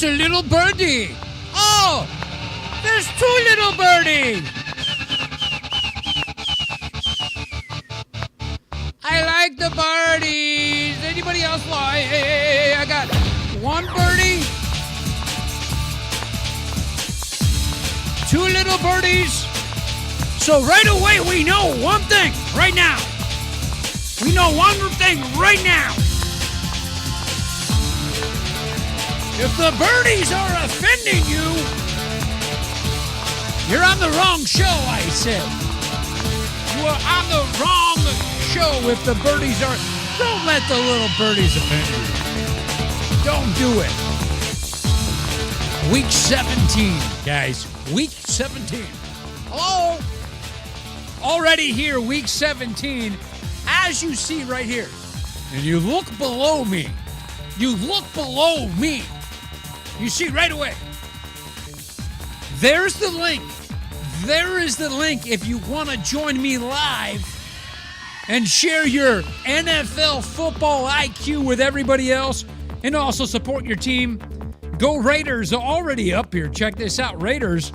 it's a little birdie. Oh, there's two little birdies. I like the birdies. Anybody else like? Hey, I got one birdie, two little birdies. So right away, we know one thing right now. We know one thing right now. If the birdies are offending you, you're on the wrong show, I said. You are on the wrong show if the birdies are... Don't let the little birdies offend you. Don't do it. Week 17, guys. Week 17. Hello? Already here, week 17. As you see right here. And you look below me. You look below me. You see right away. There's the link. There is the link if you want to join me live and share your NFL football IQ with everybody else and also support your team. Go Raiders are already up here. Check this out. Raiders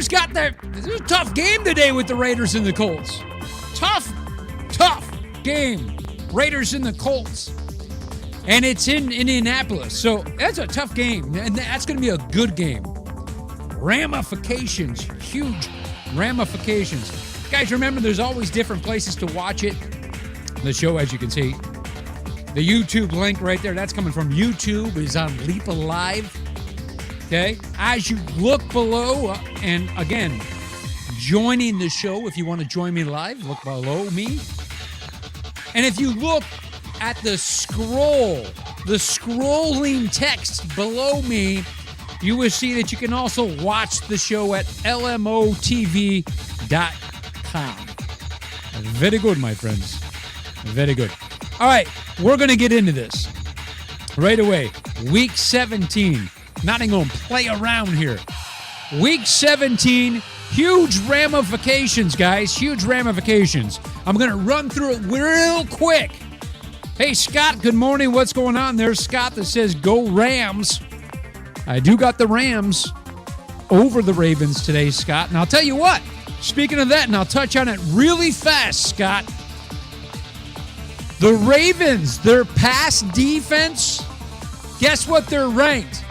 got that. This was a tough game today with the Raiders and the Colts. Tough game. Raiders and the Colts. And it's in Indianapolis. So that's a tough game. And that's going to be a good game. Ramifications. Huge ramifications. Guys, remember, there's always different places to watch it. The show, as you can see. The YouTube link right there, that's coming from YouTube, is on Leap Alive. Okay? As you look below, and again, joining the show, if you want to join me live, look below me. And if you look at the scrolling text below me, you will see that you can also watch the show at lmotv.com. Very good, my friends. Very good. All right, we're going to get into this right away. Week 17. Not even going to play around here. Week 17, huge ramifications, guys. Huge ramifications. I'm going to run through it real quick. Hey, Scott, good morning. What's going on? There's Scott that says, go Rams. I do got the Rams over the Ravens today, Scott. And I'll tell you what, speaking of that, and I'll touch on it really fast, Scott. The Ravens, their pass defense, guess what they're ranked?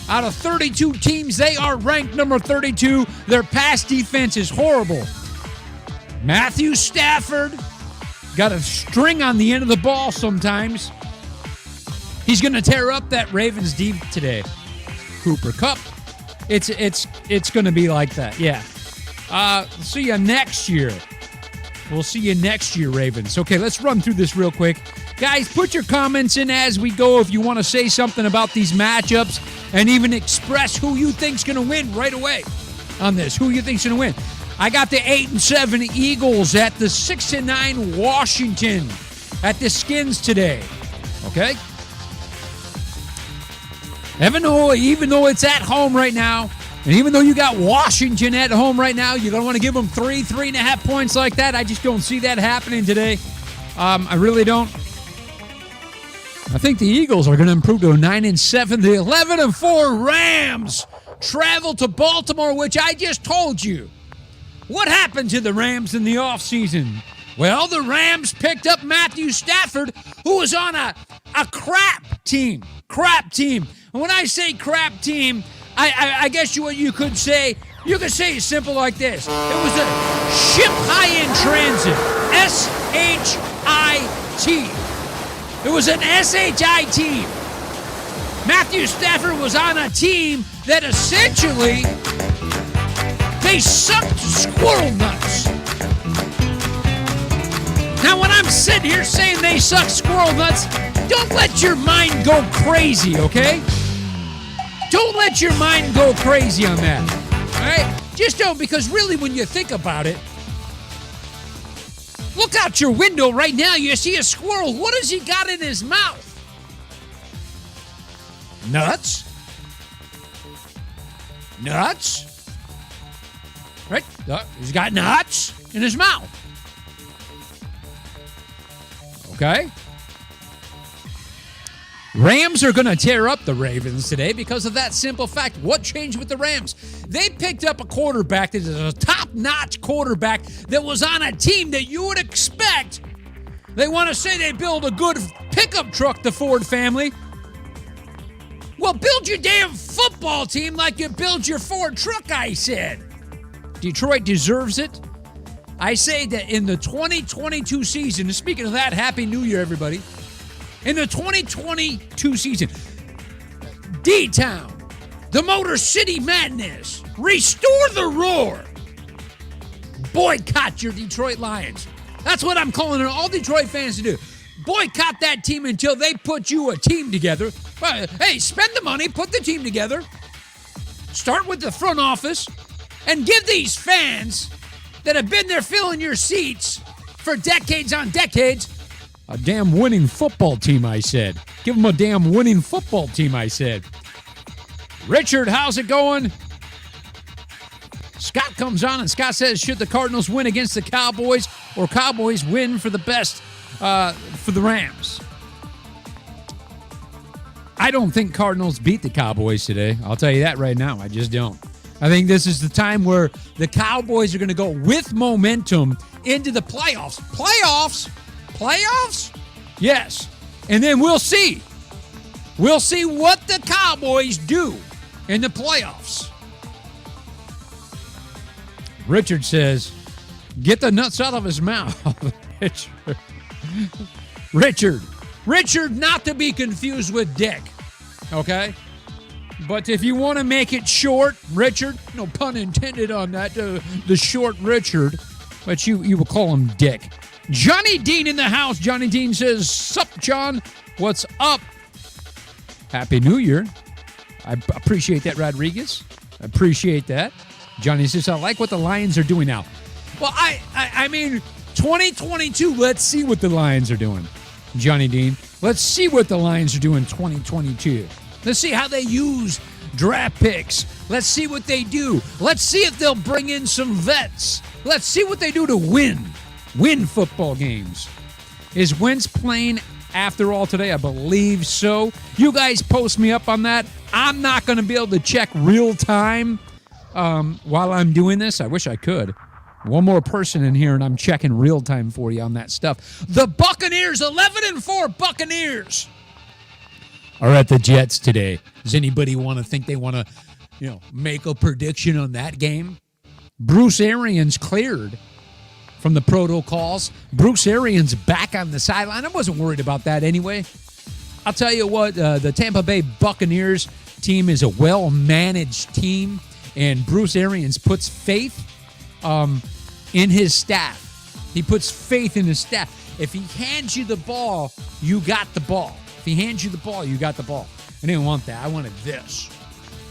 Out of 32 teams, they are ranked number 32. Their pass defense is horrible. Matthew Stafford got a string on the end of the ball sometimes. He's going to tear up that Ravens deep today. Cooper Kupp. It's going to be like that. Yeah. See you next year. We'll see you next year, Ravens. Okay, let's run through this real quick. Guys, put your comments in as we go if you want to say something about these matchups and even express who you think's going to win right away on this. Who you think's going to win. I got the 8-7 Eagles at the 6-9 Washington at the Skins today. Okay? Even though it's at home right now, and even though you got Washington at home right now, you're going to want to give them 3.5 points like that. I just don't see that happening today. I really don't. I think the Eagles are going to improve to a 9-7. The 11-4 Rams travel to Baltimore, which I just told you. What happened to the Rams in the offseason? Well, the Rams picked up Matthew Stafford, who was on a crap team. Crap team. And when I say crap team, I guess what you could say, you could say it simple like this. It was a ship high in transit. S-H-I-T. It was an S-H-I team. Matthew Stafford was on a team that essentially, they sucked squirrel nuts. Now, when I'm sitting here saying they suck squirrel nuts, don't let your mind go crazy, okay? Don't let your mind go crazy on that, all right? Just don't, because really when you think about it, look out your window right now, you see a squirrel. What has he got in his mouth? Nuts? Nuts? Right? He's got nuts in his mouth. Okay? Rams are going to tear up the Ravens today because of that simple fact. What changed with the Rams? They picked up a quarterback that is a top-notch quarterback that was on a team that you would expect. They want to say they build a good pickup truck, the Ford family. Well, build your damn football team like you build your Ford truck, I said. Detroit deserves it. I say that in the 2022 season, and speaking of that, Happy New Year, everybody. In the 2022 season, D-Town, the Motor City Madness, restore the roar. Boycott your Detroit Lions. That's what I'm calling on all Detroit fans to do. Boycott that team until they put you a team together. Hey, spend the money, put the team together. Start with the front office and give these fans that have been there filling your seats for decades on decades a damn winning football team, I said. Give them a damn winning football team, I said. Richard, how's it going? Scott comes on, and Scott says, should the Cardinals win against the Cowboys or Cowboys win for the best for the Rams? I don't think Cardinals beat the Cowboys today. I'll tell you that right now. I just don't. I think this is the time where the Cowboys are going to go with momentum into the playoffs. Playoffs? Yes. And then we'll see. We'll see what the Cowboys do in the playoffs. Richard says, get the nuts out of his mouth. Richard, not to be confused with Dick. Okay? But if you want to make it short, Richard, no pun intended on that, the short Richard, but you will call him Dick. Johnny Dean in the house. Johnny Dean says, sup, John? What's up? Happy New Year. I appreciate that, Rodriguez. I appreciate that. Johnny says, I like what the Lions are doing now. Well, I mean, 2022, let's see what the Lions are doing. Johnny Dean, let's see what the Lions are doing 2022. Let's see how they use draft picks. Let's see what they do. Let's see if they'll bring in some vets. Let's see what they do to win football games. Is Wentz playing after all today? I believe so. You guys post me up on that. I'm not going to be able to check real time while I'm doing this. I wish I could. One more person in here, and I'm checking real time for you on that stuff. The Buccaneers, 11-4 Buccaneers, are at the Jets today. Does anybody think they want to, make a prediction on that game? Bruce Arians cleared from the protocols. Bruce Arians back on the sideline. I wasn't worried about that anyway. I'll tell you what, the Tampa Bay Buccaneers team is a well-managed team, and Bruce Arians puts faith in his staff. He puts faith in his staff. If he hands you the ball, you got the ball. If he hands you the ball, you got the ball. I didn't want that. I wanted this.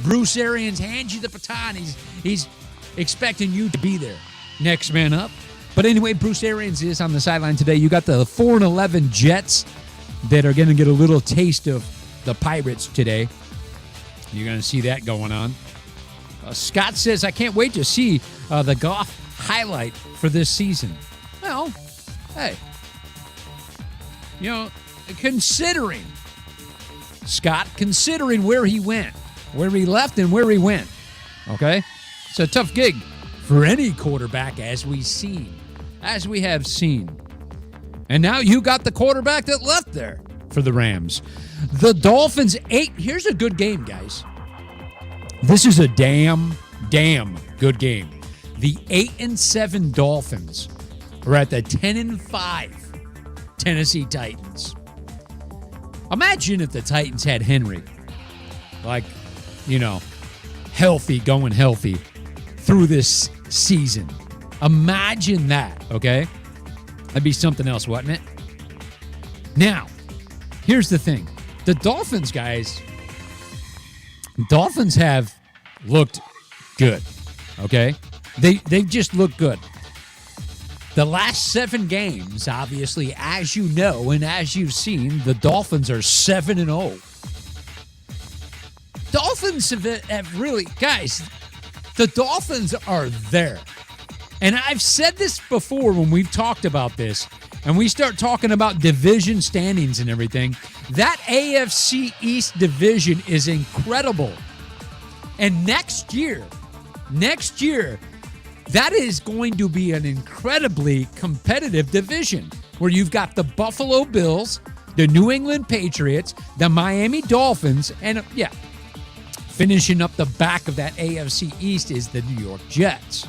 Bruce Arians hands you the baton. He's expecting you to be there. Next man up. But anyway, Bruce Arians is on the sideline today. You got the 4-11 Jets that are going to get a little taste of the Pirates today. You're going to see that going on. Scott says, I can't wait to see the Goff highlight for this season. Well, hey, considering where he went, where he left and where he went, okay? It's a tough gig for any quarterback, as we have seen. And now you got the quarterback that left there for the Rams. The Dolphins 8. Here's a good game, guys. This is a damn good game. The 8-7 Dolphins are at the 10-5 Tennessee Titans. Imagine if the Titans had Henry, going healthy through this season. Imagine that, okay? That'd be something else, wouldn't it? Now, here's the thing. The Dolphins, guys, have looked good, okay? They just look good. The last 7 games, obviously, as you know and as you've seen, the Dolphins are 7-0. Dolphins have really, guys, the Dolphins are there. And I've said this before when we've talked about this, and we start talking about division standings and everything. That AFC East division is incredible. And next year, that is going to be an incredibly competitive division where you've got the Buffalo Bills, the New England Patriots, the Miami Dolphins, and finishing up the back of that AFC East is the New York Jets,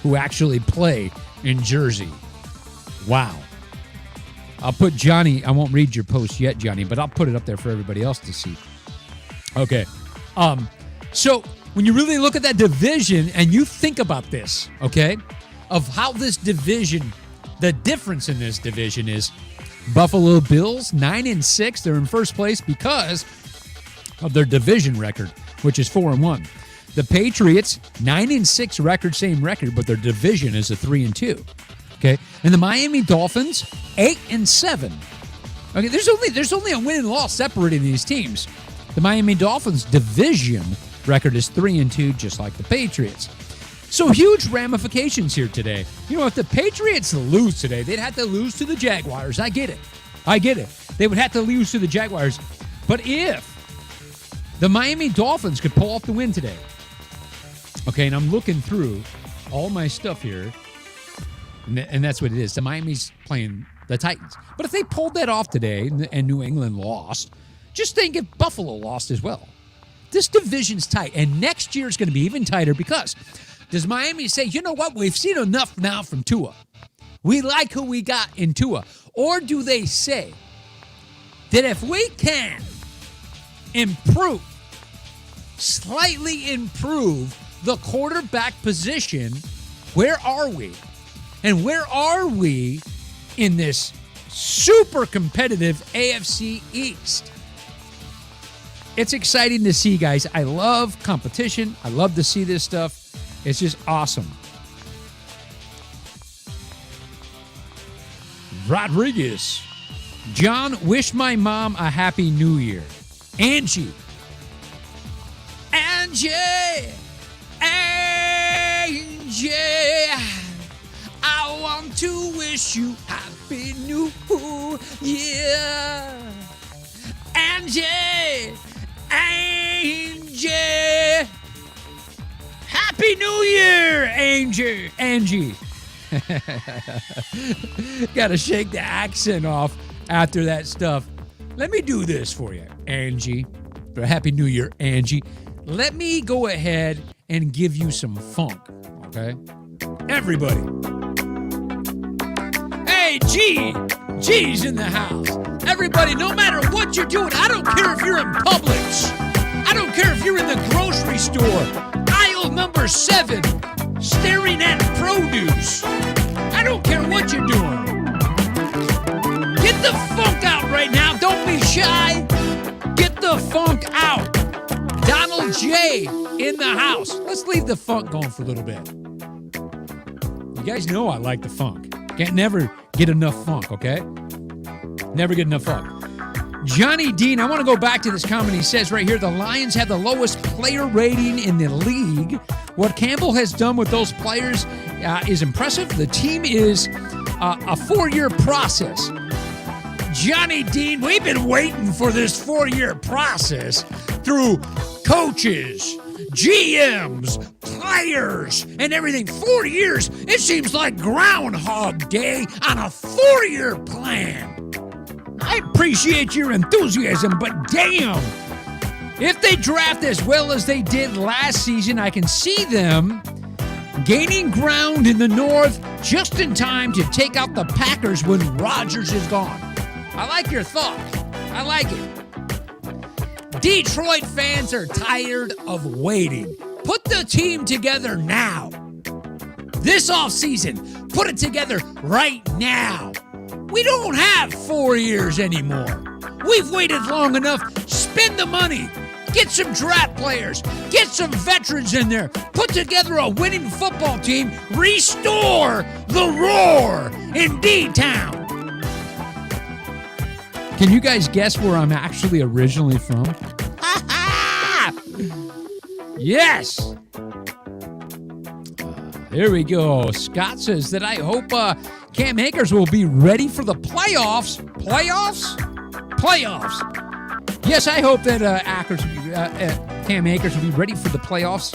who actually play in Jersey. Wow. I'll put Johnny, I won't read your post yet, Johnny, but I'll put it up there for everybody else to see. Okay. So when you really look at that division and you think about this, okay, of how this division, the difference in this division is Buffalo Bills, 9-6. They're in first place because of their division record, which is 4-1. The Patriots, 9-6 record, same record, but their division is a 3-2. Okay, and the Miami Dolphins, 8-7. Okay, there's only a win and loss separating these teams. The Miami Dolphins division record is 3-2, just like the Patriots. So huge ramifications here today. You know, if the Patriots lose today, they'd have to lose to the Jaguars. I get it. They would have to lose to the Jaguars. But if the Miami Dolphins could pull off the win today, okay, and I'm looking through all my stuff here, and that's what it is. The Miami's playing the Titans. But if they pulled that off today and New England lost, just think if Buffalo lost as well. This division's tight, and next year is going to be even tighter because does Miami say, you know what, we've seen enough now from Tua. We like who we got in Tua. Or do they say that if we can slightly improve the quarterback position, where are we? And where are we in this super competitive AFC East? It's exciting to see, guys. I love competition. I love to see this stuff. It's just awesome. Rodriguez. John, wish my mom a happy new year. Angie. I want to wish you happy new year. Angie. Happy New Year, Angie. Got to shake the accent off after that stuff. Let me do this for you, Angie. For Happy New Year, Angie. Let me go ahead and give you some funk, okay? Everybody. Hey, G's in the house. Everybody, no matter what you're doing, I don't care if you're in Publix. I don't care if you're in the grocery store. Aisle number 7, staring at produce. I don't care what you're doing. Get the funk out right now. Don't be shy. Get the funk out. Donald J. in the house. Let's leave the funk going for a little bit. You guys know I like the funk. Can't never get enough funk, okay? Never get enough funk. Johnny Dean, I want to go back to this comment. He says right here, the Lions have the lowest player rating in the league. What Campbell has done with those players is impressive. The team is a 4-year process. Johnny Dean, we've been waiting for this 4-year process through coaches, GMs, players, and everything. 4 years. It seems like Groundhog Day on a 4-year plan. I appreciate your enthusiasm, but damn, if they draft as well as they did last season, I can see them gaining ground in the North just in time to take out the Packers when Rodgers is gone. I like your thought. I like it. Detroit fans are tired of waiting. Put the team together now. This offseason, put it together right now. We don't have 4 years anymore. We've waited long enough. Spend the money. Get some draft players. Get some veterans in there. Put together a winning football team. Restore the roar in D-Town. Can you guys guess where I'm actually originally from? Yes. There we go. Scott says that I hope Cam Akers will be ready for the playoffs. Playoffs? playoffs. Yes, I hope that Cam Akers will be ready for the playoffs.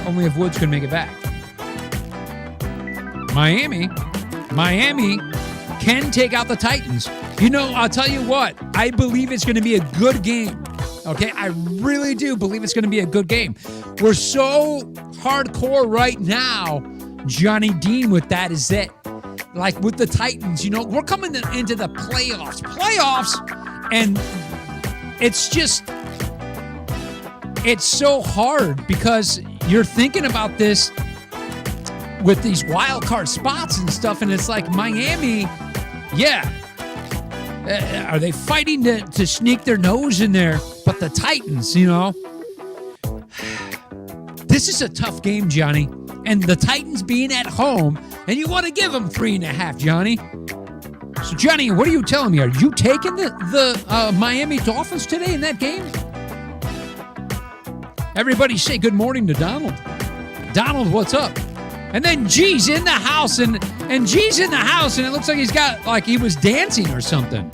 Only if Woods can make it back. Miami can take out the Titans. You know, I'll tell you what. I believe it's going to be a good game. Okay? I really do believe it's going to be a good game. We're so hardcore right now, Johnny Dean, with that is that, like with the Titans, you know, we're coming into the playoffs. And it's just, it's so hard because you're thinking about this with these wild card spots and stuff, and it's like Miami, yeah. Are they fighting to sneak their nose in there? But the Titans, you know, this is a tough game, Johnny. And the Titans being at home, and you want to give them 3.5, Johnny. So, Johnny, what are you telling me? Are you taking the Miami Dolphins today in that game? Everybody say good morning to Donald. Donald, what's up? And then G's in the house, and G's in the house, and it looks like he's got, like he was dancing or something.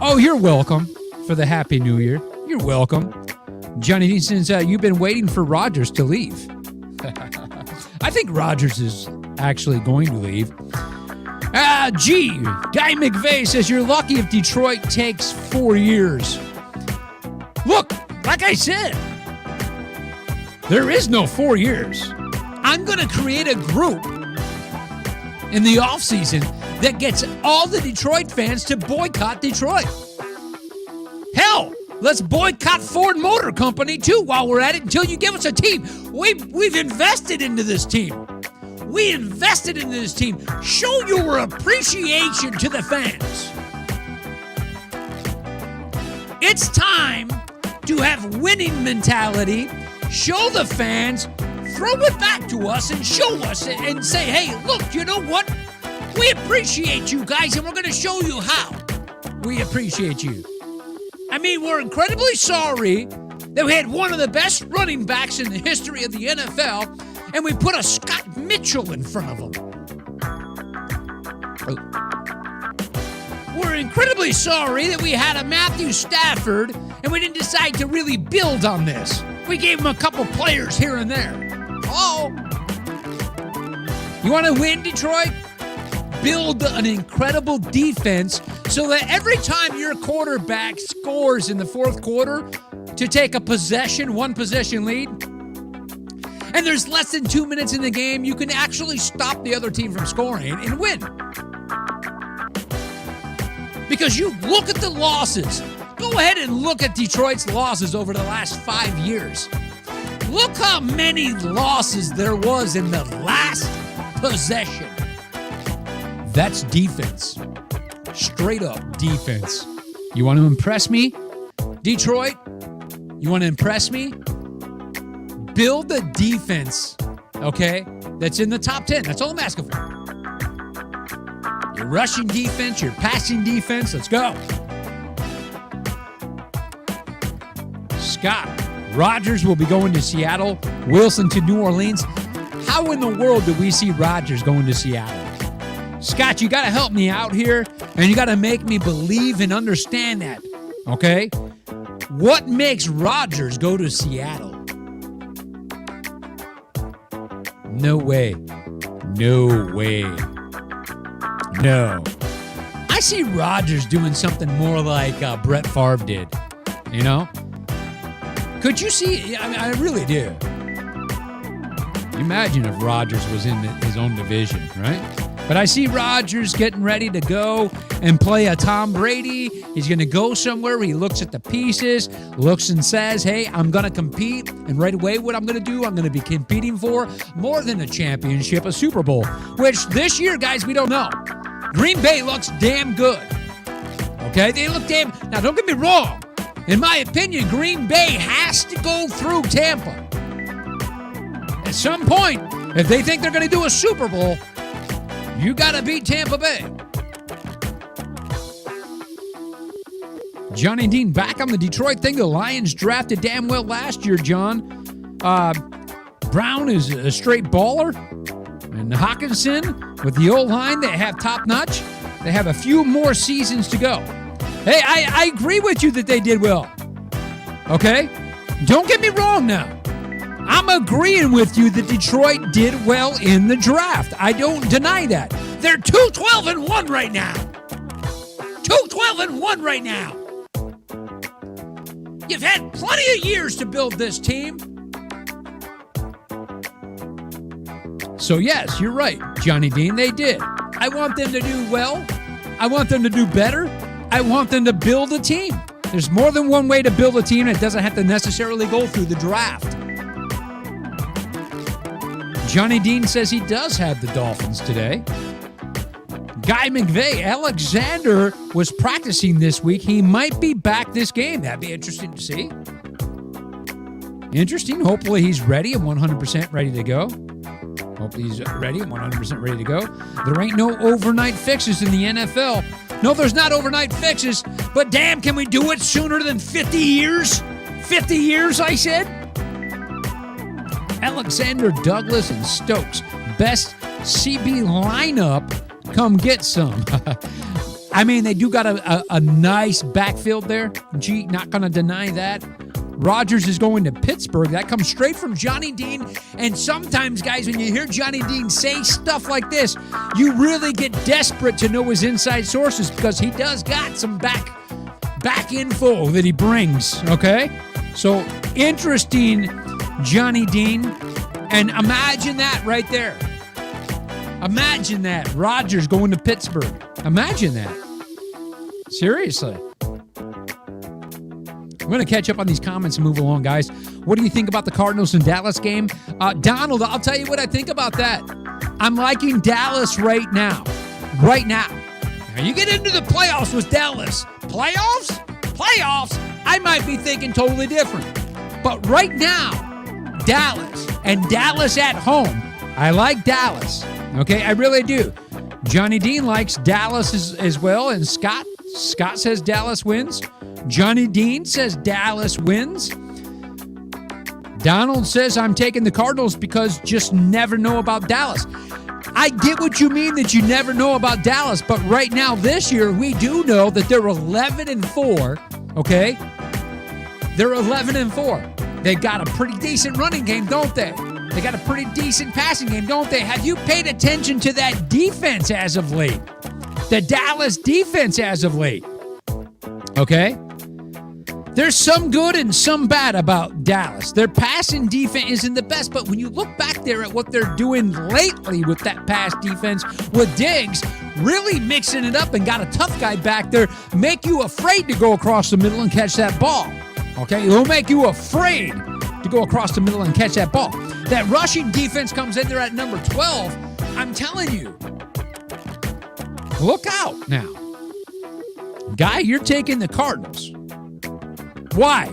Oh, you're welcome for the Happy New Year. You're welcome. Johnny, since you've been waiting for Rodgers to leave. I think Rodgers is actually going to leave. G, Guy McVeigh says you're lucky if Detroit takes 4 years. Look, like I said, there is no 4 years. I'm going to create a group in the offseason that gets all the Detroit fans to boycott Detroit. Hell, let's boycott Ford Motor Company too while we're at it until you give us a team. We've invested into this team. We invested into this team. Show your appreciation to the fans. It's time to have winning mentality. Show the fans, throw it back to us and show us and say, hey, look, you know what? We appreciate you guys, and we're going to show you how we appreciate you. I mean, we're incredibly sorry that we had one of the best running backs in the history of the NFL, and we put a Scott Mitchell in front of him. We're incredibly sorry that we had a Matthew Stafford, and we didn't decide to really build on this. We gave him a couple players here and there. Oh, you want to win, Detroit? Build an incredible defense so that every time your quarterback scores in the fourth quarter to take a possession, one possession lead, and there's less than 2 minutes in the game, you can actually stop the other team from scoring and win. Because you look at the losses. Go ahead and look at Detroit's losses over the last 5 years. Look how many losses there was in the last possession. That's defense. Straight up defense. You want to impress me, Detroit? You want to impress me? Build a defense, okay, that's in the top 10. That's all I'm asking for. Your rushing defense, your passing defense, let's go. Scott, Rodgers will be going to Seattle, Wilson to New Orleans. How in the world do we see Rodgers going to Seattle? Scott, you got to help me out here, and you got to make me believe and understand that, okay? What makes Rodgers go to Seattle? No way. No way. No. I see Rodgers doing something more like Brett Favre did, you know? Could you see? I mean, I really do. Imagine if Rodgers was in his own division, right? But I see Rodgers getting ready to go and play a Tom Brady. He's going to go somewhere where he looks at the pieces, looks and says, hey, I'm going to compete. And right away, what I'm going to do, I'm going to be competing for more than a championship, a Super Bowl, which this year, guys, we don't know. Green Bay looks damn good. Okay? They look damn... Now, don't get me wrong. In my opinion, Green Bay has to go through Tampa. At some point, if they think they're going to do a Super Bowl, you got to beat Tampa Bay. Johnny Dean back on the Detroit thing. The Lions drafted damn well last year, John. Brown is a straight baller. And Hawkinson with the old line, they have top notch. They have a few more seasons to go. Hey, I agree with you that they did well. Okay? Don't get me wrong now. I'm agreeing with you that Detroit did well in the draft. I don't deny that. They're 2-12-1 right now. 2-12-1 right now. You've had plenty of years to build this team. So yes, you're right, Johnny Dean, they did. I want them to do well. I want them to do better. I want them to build a team. There's more than one way to build a team. It doesn't have to necessarily go through the draft. Johnny Dean says he does have the Dolphins today. Guy McVay, Alexander was practicing this week. He might be back this game. That'd be interesting to see. Interesting. Hopefully he's ready and 100% ready to go. Hopefully he's ready and 100% ready to go. There ain't no overnight fixes in the NFL. No, there's not overnight fixes, but damn, can we do it sooner than 50 years? 50 years, I said? Alexander, Douglas, and Stokes. Best CB lineup. Come get some. I mean, they do got a nice backfield there. Gee, not going to deny that. Rodgers is going to Pittsburgh. That comes straight from Johnny Dean. And sometimes, guys, when you hear Johnny Dean say stuff like this, you really get desperate to know his inside sources because he does got some back info that he brings, okay? So, interesting, Johnny Dean. And imagine that right there. Imagine that. Rodgers going to Pittsburgh. Imagine that. Seriously. I'm going to catch up on these comments and move along, guys. What do you think about the Cardinals and Dallas game? Donald, I'll tell you what I think about that. I'm liking Dallas right now. Right now. Now, you get into the playoffs with Dallas. Playoffs? Playoffs? I might be thinking totally different. But right now, Dallas and Dallas at home, I like Dallas. Okay, I really do. Johnny Dean likes Dallas as well, and Scott says Dallas wins. Johnny Dean says Dallas wins. Donald says I'm taking the Cardinals because just never know about Dallas. I get what you mean that you never know about Dallas, but right now this year we do know that they're 11-4, okay? They're 11-4. They got a pretty decent running game, don't they? They got a pretty decent passing game, don't they? Have you paid attention to that defense as of late? The Dallas defense as of late. Okay? There's some good and some bad about Dallas. Their passing defense isn't the best, but when you look back there at what they're doing lately with that pass defense, with Diggs really mixing it up and got a tough guy back there, make you afraid to go across the middle and catch that ball. Okay? It'll make you afraid to go across the middle and catch that ball. That rushing defense comes in there at number 12. I'm telling you. Look out now. Guy, you're taking the Cardinals. Why?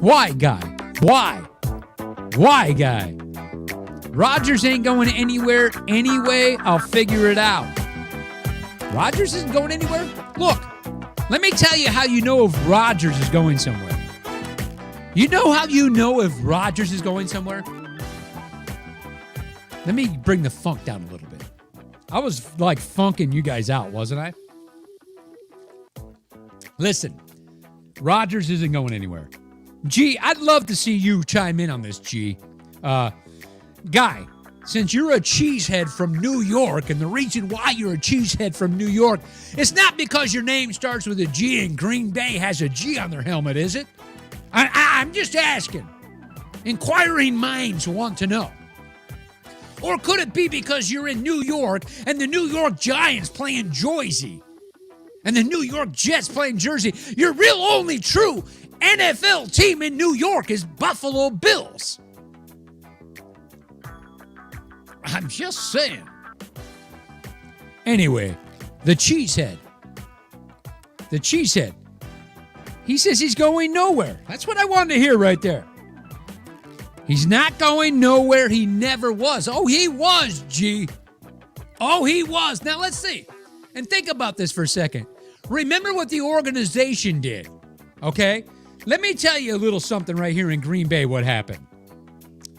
Why, Guy? Why? Why, Guy? Rodgers ain't going anywhere anyway. I'll figure it out. Rodgers isn't going anywhere? Look, let me tell you how you know if Rodgers is going somewhere. You know how you know if Rodgers is going somewhere? Let me bring the funk down a little bit. I was like funking you guys out, wasn't I? Listen, Rodgers isn't going anywhere. G, I'd love to see you chime in on this, G. Guy, since you're a cheesehead from New York, and the reason why you're a cheesehead from New York, it's not because your name starts with a G and Green Bay has a G on their helmet, is it? I'm just asking. Inquiring minds want to know. Or could it be because you're in New York and the New York Giants playing Jersey and the New York Jets playing Jersey? Your real only true NFL team in New York is Buffalo Bills. I'm just saying. Anyway, the cheesehead. The cheesehead. He says he's going nowhere. That's what I wanted to hear right there. He's not going nowhere. He never was. Oh, he was, G. Oh, he was. Now, let's see. And think about this for a second. Remember what the organization did, okay? Let me tell you a little something right here in Green Bay what happened.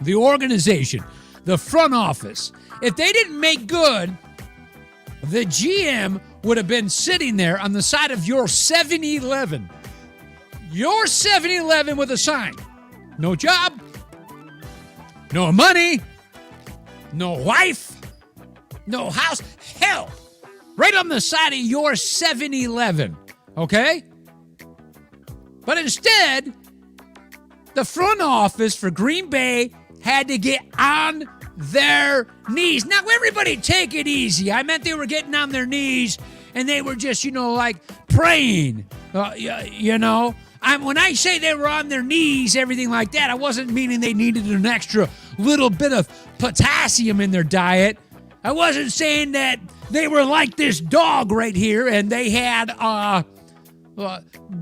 The organization, the front office, if they didn't make good, the GM would have been sitting there on the side of your 7-Eleven. Your 7-Eleven with a sign. No job, no money, no wife, no house. Hell, right on the side of your 7-Eleven, okay? But instead, the front office for Green Bay had to get on their knees. Now, everybody take it easy. I meant they were getting on their knees and they were just, like praying, when I say they were on their knees, everything like that, I wasn't meaning they needed an extra little bit of potassium in their diet. I wasn't saying that they were like this dog right here and they had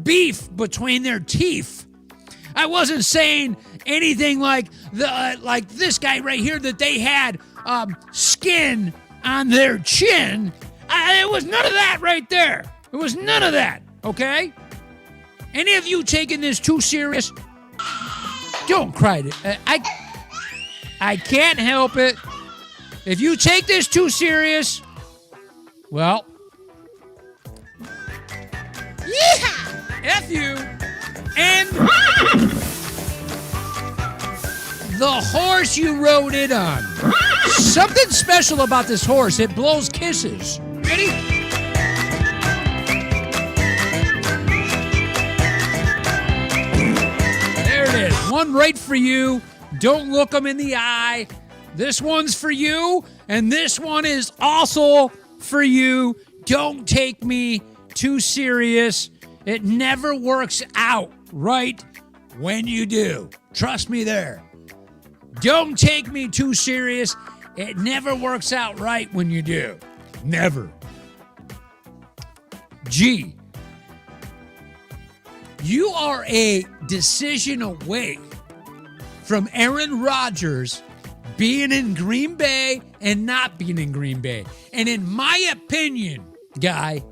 beef between their teeth. I wasn't saying anything like this guy right here, that they had skin on their chin. It was none of that right there. It was none of that, okay? Any of you taking this too serious? Don't cry. I can't help it. If you take this too serious, well, yeah, F you. And the horse you rode it on. Something special about this horse. It blows kisses. Ready? There it is. One right for you. Don't look them in the eye. This one's for you, and this one is also for you. Don't take me too serious. It never works out right when you do. Trust me there. Don't take me too serious. It never works out right when you do. Never. G. You are a decision away from Aaron Rodgers being in Green Bay and not being in Green Bay. And in my opinion, guy,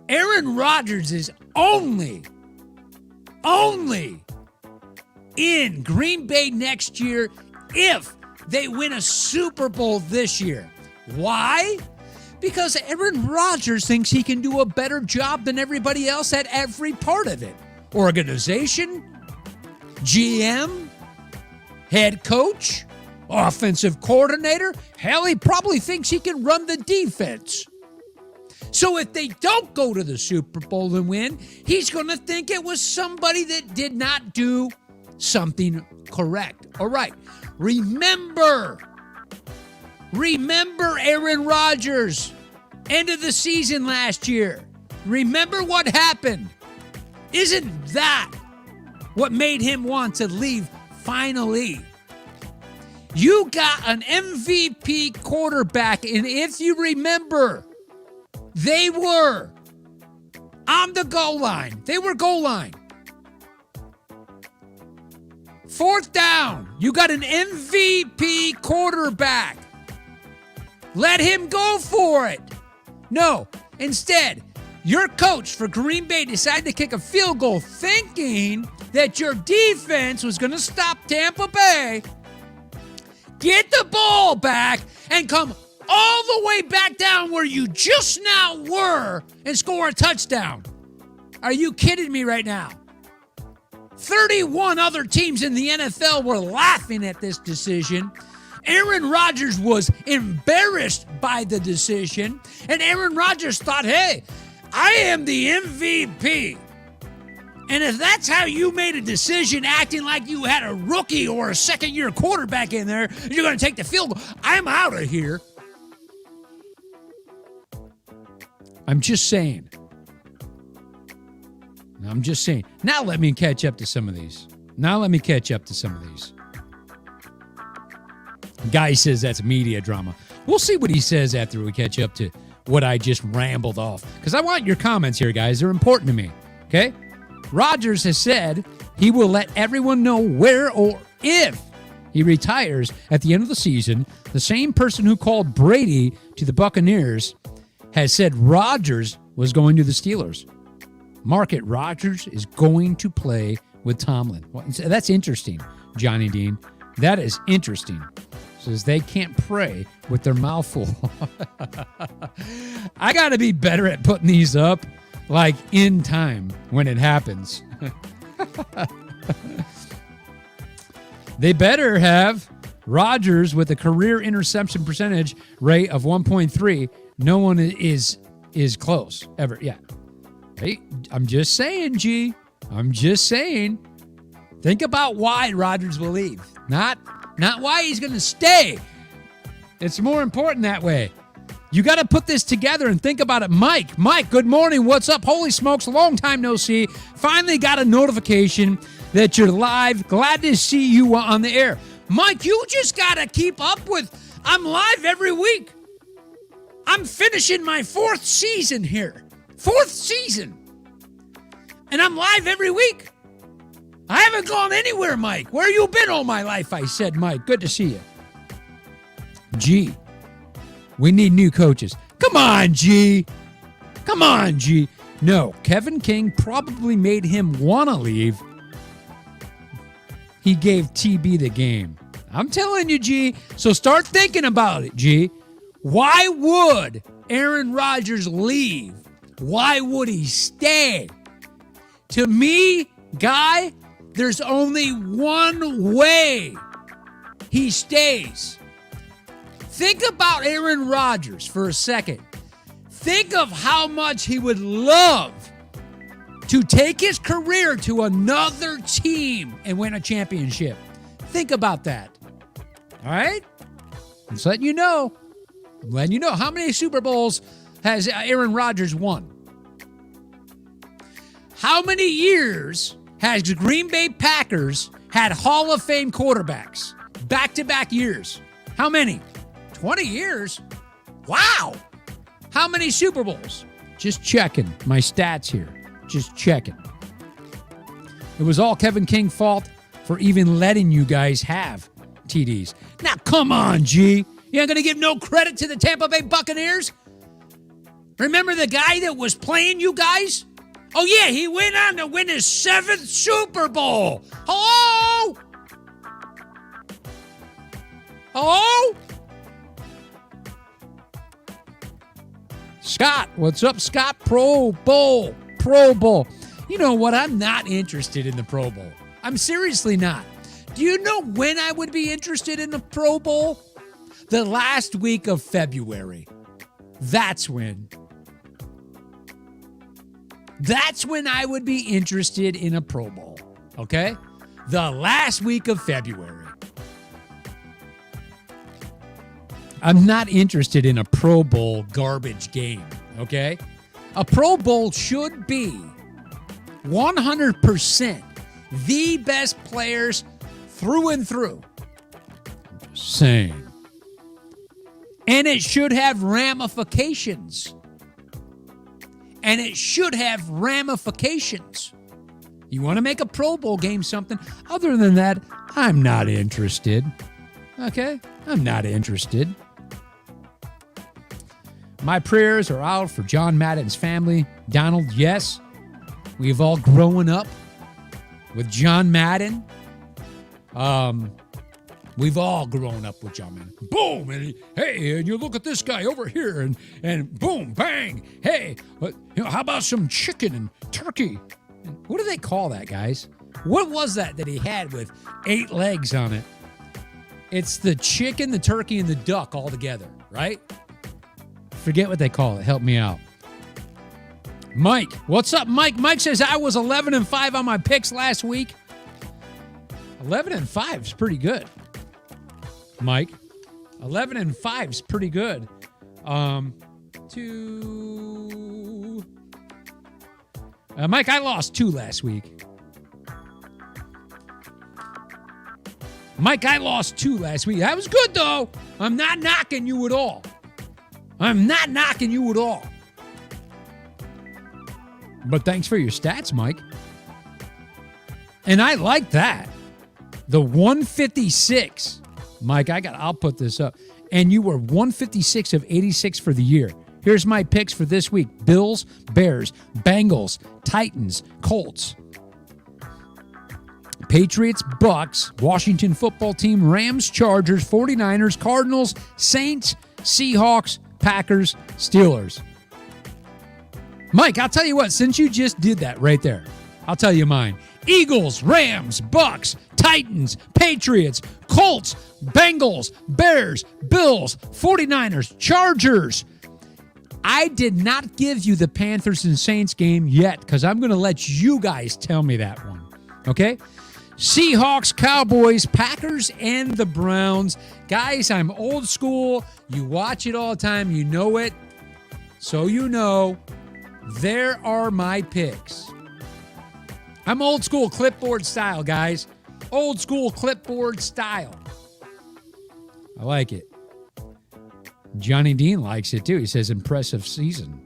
Aaron Rodgers is only in Green Bay next year if they win a Super Bowl this year. Why? Because Aaron Rodgers thinks he can do a better job than everybody else at every part of it. Organization, GM, head coach, offensive coordinator. Hell, he probably thinks he can run the defense. So if they don't go to the Super Bowl and win, he's going to think it was somebody that did not do something correct. All right. Remember Aaron Rodgers, end of the season last year. Remember what happened. Isn't that what made him want to leave finally? You got an MVP quarterback, and if you remember, they were on the goal line. They were goal line. 4th down. You got an MVP quarterback. Let him go for it. No, instead, your coach for Green Bay decided to kick a field goal thinking that your defense was going to stop Tampa Bay, get the ball back, and come all the way back down where you just now were and score a touchdown. Are you kidding me right now? 31 other teams in the NFL were laughing at this decision. Aaron Rodgers was embarrassed by the decision, and Aaron Rodgers thought, hey, I am the MVP. And if that's how you made a decision, acting like you had a rookie or a second-year quarterback in there, you're going to take the field goal, I'm out of here. I'm just saying. Now let me catch up to some of these. Guy says that's media drama. We'll see what he says after we catch up to what I just rambled off. Because I want your comments here, guys. They're important to me. Okay? Rodgers has said he will let everyone know where or if he retires at the end of the season. The same person who called Brady to the Buccaneers has said Rodgers was going to the Steelers. Mark it, Rodgers is going to play with Tomlin. Well, that's interesting, Johnny Dean. That is interesting. says they can't pray with their mouth full. I got to be better at putting these up like in time when it happens. They better have Rodgers with a career interception percentage rate of 1.3. No one is close ever. Yeah. Hey, I'm just saying, G. I'm just saying. Think about why Rodgers will leave. Not why he's going to stay. It's more important that way. You got to put this together and think about it. Mike, good morning. What's up? Holy smokes, long time no see. Finally got a notification that you're live. Glad to see you on the air. Mike, you just got to keep up with, I'm live every week. I'm finishing my 4th season here. 4th season. And I'm live every week. I haven't gone anywhere, Mike. Where you been all my life? I said, Mike. Good to see you. G, we need new coaches. Come on, G. Come on, G. No, Kevin King probably made him want to leave. He gave TB the game. I'm telling you, G. So start thinking about it, G. Why would Aaron Rodgers leave? Why would he stay? To me, Guy, there's only one way he stays. Think about Aaron Rodgers for a second. Think of how much he would love to take his career to another team and win a championship. Think about that. All right? I'm just letting you know. I'm letting you know. How many Super Bowls has Aaron Rodgers won? How many years has the Green Bay Packers had Hall of Fame quarterbacks? Back-to-back years. How many? 20 years? Wow. How many Super Bowls? Just checking my stats here. Just checking. It was all Kevin King's fault for even letting you guys have TDs. Now, come on, G. You ain't going to give no credit to the Tampa Bay Buccaneers? Remember the guy that was playing you guys? Oh, yeah, he went on to win his 7th Super Bowl. Hello? Hello? Scott, what's up, Scott? Pro Bowl. You know what? I'm not interested in the Pro Bowl. I'm seriously not. Do you know when I would be interested in the Pro Bowl? The last week of February. That's when. That's when I would be interested in a Pro Bowl, okay? The last week of February. I'm not interested in a Pro Bowl garbage game, okay? A Pro Bowl should be 100% the best players through and through. I'm just saying. And it should have ramifications. And it should have ramifications. You want to make a Pro Bowl game something? Other than that, I'm not interested. Okay? I'm not interested. My prayers are out for John Madden's family. Donald, yes. We've all grown up with John Madden. We've all grown up with John Madden. Boom! And hey, and you look at this guy over here, and boom, bang! Hey, how about some chicken and turkey? What do they call that, guys? What was that he had with 8 legs on it? It's the chicken, the turkey, and the duck all together, right? Forget what they call it. Help me out. Mike, what's up, Mike? Mike says I was 11-5 on my picks last week. 11-5 is pretty good. Mike, 11-5 is pretty good. Mike, I lost 2 last week. Mike, I lost 2 last week. That was good, though. I'm not knocking you at all. I'm not knocking you at all. But thanks for your stats, Mike. And I like that. The 156. Mike, I'll put this up. And you were 156 of 86 for the year. Here's my picks for this week. Bills, Bears, Bengals, Titans, Colts. Patriots, Bucks, Washington football team, Rams, Chargers, 49ers, Cardinals, Saints, Seahawks, Packers, Steelers. Mike, I'll tell you what, since you just did that right there, I'll tell you mine. Eagles, Rams, Bucks, Titans, Patriots, Colts, Bengals, Bears, Bills, 49ers, Chargers. I did not give you the Panthers and Saints game yet because I'm going to let you guys tell me that one. Okay? Seahawks, Cowboys, Packers, and the Browns. Guys, I'm old school. You watch it all the time. You know it. So you know, there are my picks. I'm old school clipboard style, guys. Old school clipboard style. I like it. Johnny Dean likes it too. He says impressive season.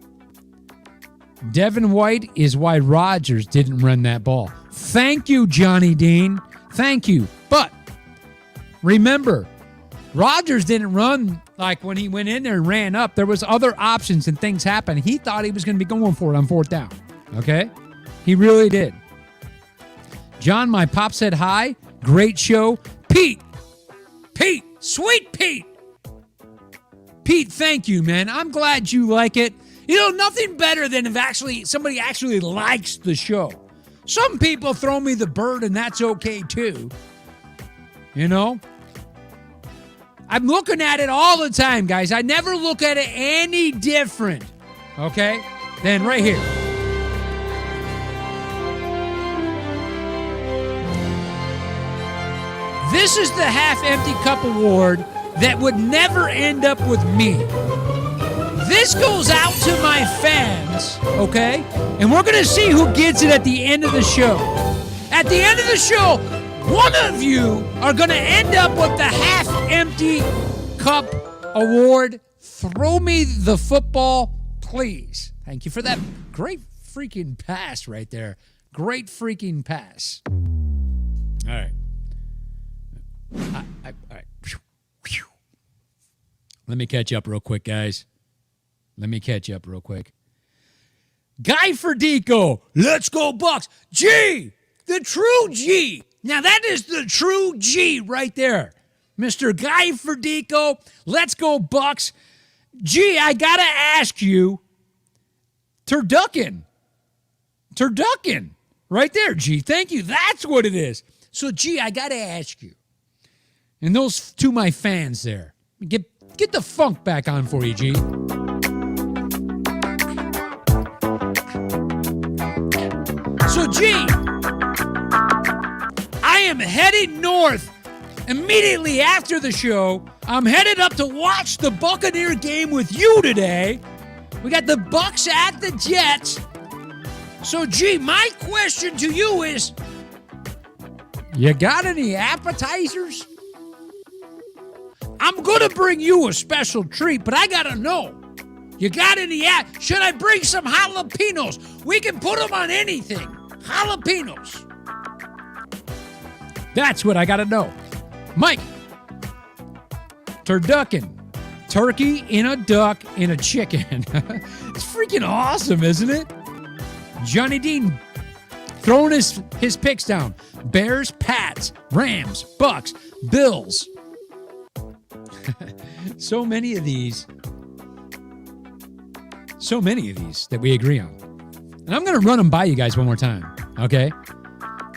Devin White is why Rodgers didn't run that ball. Thank you, Johnny Dean. Thank you. But remember, Rodgers didn't run like when he went in there and ran up. There was other options and things happened. He thought he was going to be going for it on fourth down. Okay? He really did. John, my pop said hi. Great show. Pete, sweet Pete. Pete, thank you, man. I'm glad you like it. You know, nothing better than if somebody actually likes the show. Some people throw me the bird, and that's okay too. You know? I'm looking at it all the time, guys. I never look at it any different, okay, than right here. This is the half-empty cup award that would never end up with me. This goes out to my fans, okay? And we're going to see who gets it at the end of the show. At the end of the show, one of you are going to end up with the half-empty cup award. Throw me the football, please. Thank you for that great freaking pass right there. Great freaking pass. All right. All right. Let me catch up real quick, guys. Let me catch up real quick. Guy Ferdico, let's go Bucks. G, the true G. Now that is the true G right there. Mr. Guy Ferdico, let's go Bucks. G, I got to ask you, turducken. Right there, G. Thank you. That's what it is. So, G, I got to ask you. And those to my fans there. Get the funk back on for you, G. So, G, I am headed north immediately after the show. I'm headed up to watch the Buccaneer game with you today. We got the Bucks at the Jets. So, G, my question to you is, you got any appetizers? I'm going to bring you a special treat, but I got to know. You got any should I bring some jalapenos? We can put them on anything. Jalapenos. That's what I got to know. Mike, turducken. Turkey in a duck in a chicken. It's freaking awesome, isn't it? Johnny Dean throwing his picks down. Bears, Pats, Rams, Bucks, Bills. So many of these that we agree on. And I'm going to run them by you guys one more time, okay?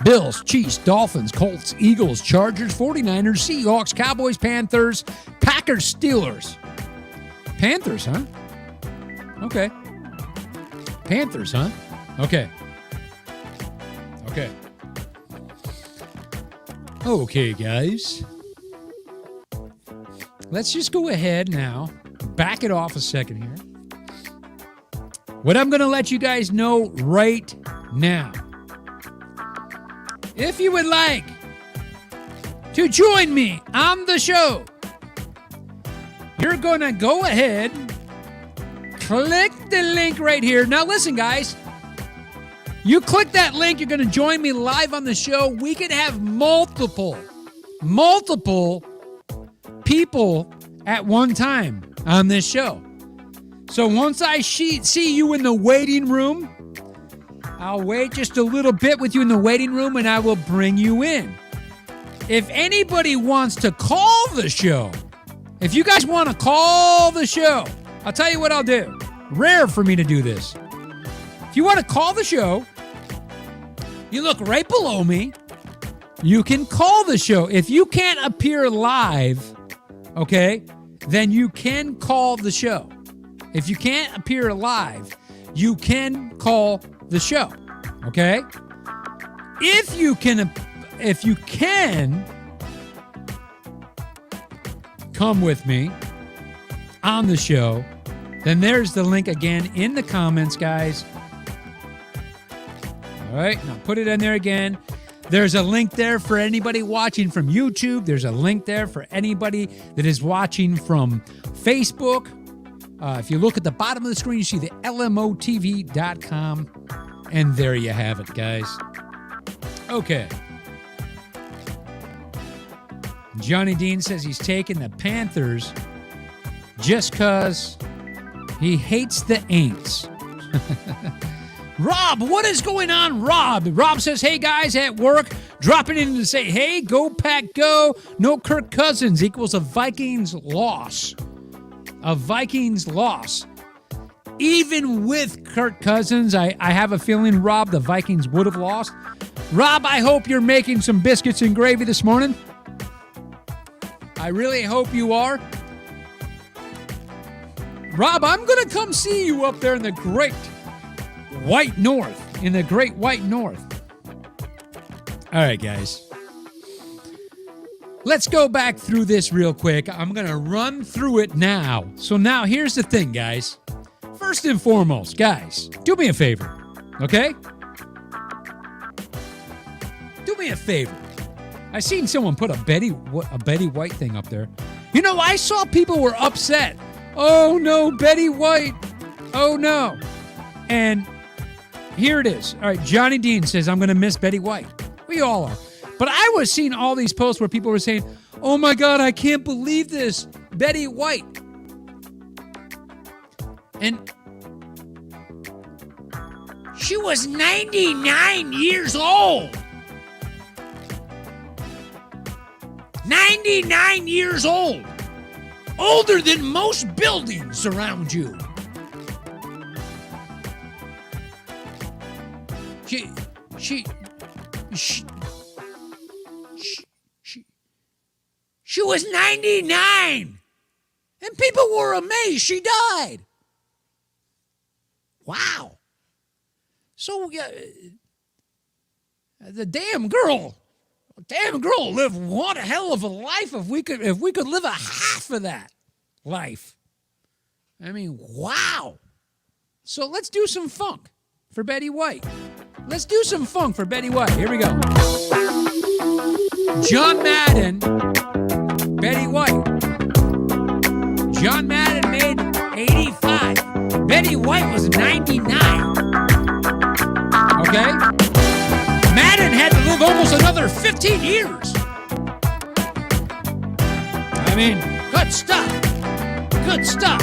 Bills, Chiefs, Dolphins, Colts, Eagles, Chargers, 49ers, Seahawks, Cowboys, Panthers, Packers, Steelers. Panthers, huh? Okay. Panthers, huh? Okay. Okay, guys. Let's just go ahead now. Back it off a second here. What I'm going to let you guys know right now. If you would like to join me on the show, you're going to go ahead, click the link right here. Now listen, guys. You click that link, you're going to join me live on the show. We can have multiple people at one time on this show. So once I see you in the waiting room, I'll wait just a little bit with you in the waiting room, and I will bring you in. If anybody wants to call the show, if you guys want to call the show, I'll tell you what I'll do. Rare for me to do this. If you want to call the show, you look right below me. You can call the show. If you can't appear live, okay, then you can call the show. If you can't appear live, you can call the show, okay? If you can come with me on the show, then there's the link again in the comments, guys. All right, now put it in there again. There's a link there for anybody watching from YouTube. There's a link there for anybody that is watching from Facebook. If you look at the bottom of the screen, you see the LMOTV.com. And there you have it, guys. Okay. Johnny Dean says he's taking the Panthers just because he hates the Aints. Rob, what is going on, Rob? Rob says, hey, guys, at work, dropping in to say, hey, go Pack, go. No Kirk Cousins equals a Vikings loss. A Vikings loss. Even with Kirk Cousins, I have a feeling, Rob, the Vikings would have lost. Rob, I hope you're making some biscuits and gravy this morning. I really hope you are. Rob, I'm going to come see you up there in the great white north. All right, guys. Let's go back through this real quick. I'm going to run through it now. So now here's the thing, guys. First and foremost, guys, do me a favor, okay? Do me a favor. I seen someone put a Betty White thing up there. You know, I saw people were upset. Oh, no, Betty White. Oh, no. And here it is. All right, Johnny Dean says, I'm going to miss Betty White. We all are. But I was seeing all these posts where people were saying, oh, my God, I can't believe this. Betty White. And she was 99 years old. 99 years old. Older than most buildings around you. She was 99. And people were amazed she died. Wow. So, the damn girl lived one hell of a life if we could live a half of that life. I mean, wow. So let's do some funk for Betty White. Let's do some funk for Betty White. Here we go. John Madden, Betty White. John Madden made 85. Betty White was 99. Okay? Madden had to live almost another 15 years. I mean, good stuff. Good stuff.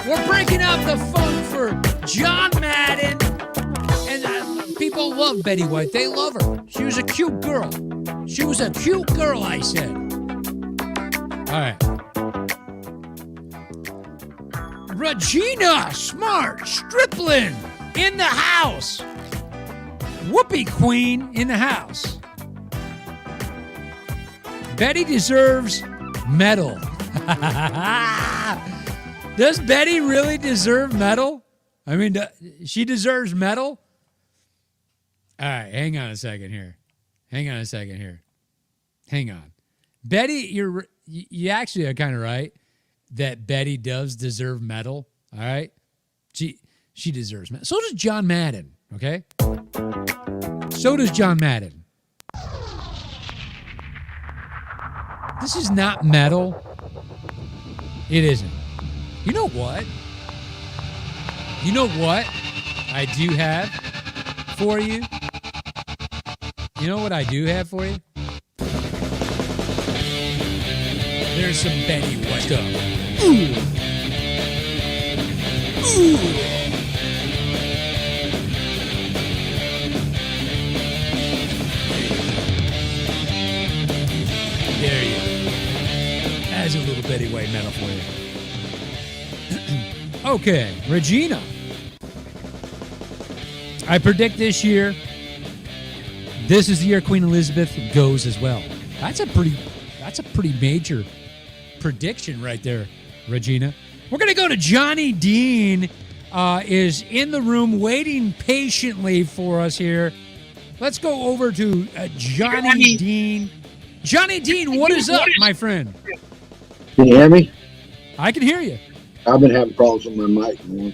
We're breaking out the funk for John Madden. And people love Betty White. They love her. She was a cute girl. She was a cute girl, I said. All right. Regina Smart Strickland in the house. Whoopee Queen in the house. Betty deserves medal. Does Betty really deserve medal? I mean, she deserves medal? All right, hang on a second here. Hang on. Betty, you actually are kind of right that Betty does deserve medal. All right? She deserves medal. So does John Madden, okay? So does John Madden. This is not medal. It isn't. You know what? You know what I do have for you? You know what I do have for you? There's some Betty White stuff. Ooh. Ooh. That's a little Betty White medal for you. Okay, Regina. I predict this year, this is the year Queen Elizabeth goes as well. That's a pretty major prediction right there, Regina. We're going to go to Johnny Dean, is in the room waiting patiently for us here. Let's go over to Johnny Dean. Johnny Dean, what is up, my friend? Can you hear me? I can hear you. I've been having problems with my mic, man.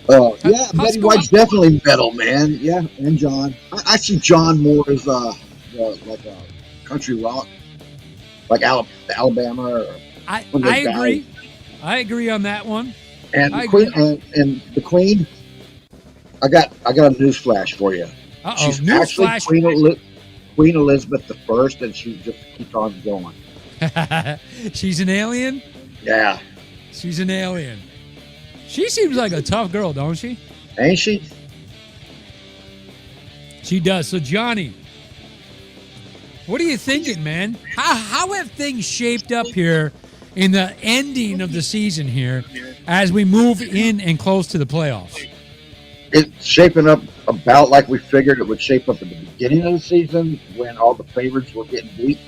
So yeah, Betty White's definitely metal, man. Yeah, and John. I see John more as like a country rock, like Alabama. I agree. I agree on that one. And the Queen, and the Queen. I got a news flash for you. She's actually Queen Elizabeth I, and she just keeps on going. She's an alien? Yeah. She's an alien. She seems like a tough girl, don't she? Ain't she? She does. So, Johnny, what are you thinking, man? How have things shaped up here in the ending of the season here as we move in and close to the playoffs? It's shaping up about like we figured it would shape up at the beginning of the season when all the favorites were getting beat.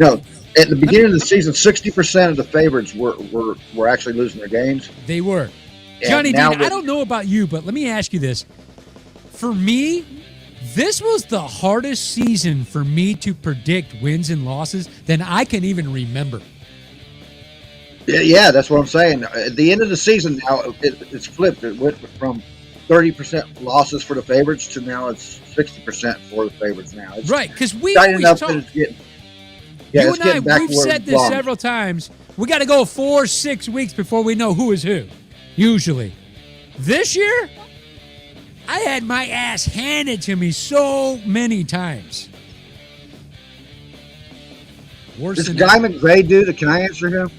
No, at the beginning of the season, 60% of the favorites were actually losing their games. They were. Johnny Dean, I don't know about you, but let me ask you this. For me, this was the hardest season for me to predict wins and losses than I can even remember. Yeah, that's what I'm saying. At the end of the season now, it's flipped. It went from 30% losses for the favorites to now it's 60% for the favorites now. It's right, because we always talk. You and I, we've said this several times. We got to go 4-6 weeks before we know who is who, usually. This year, I had my ass handed to me so many times. This Guy McVay dude, can I answer him?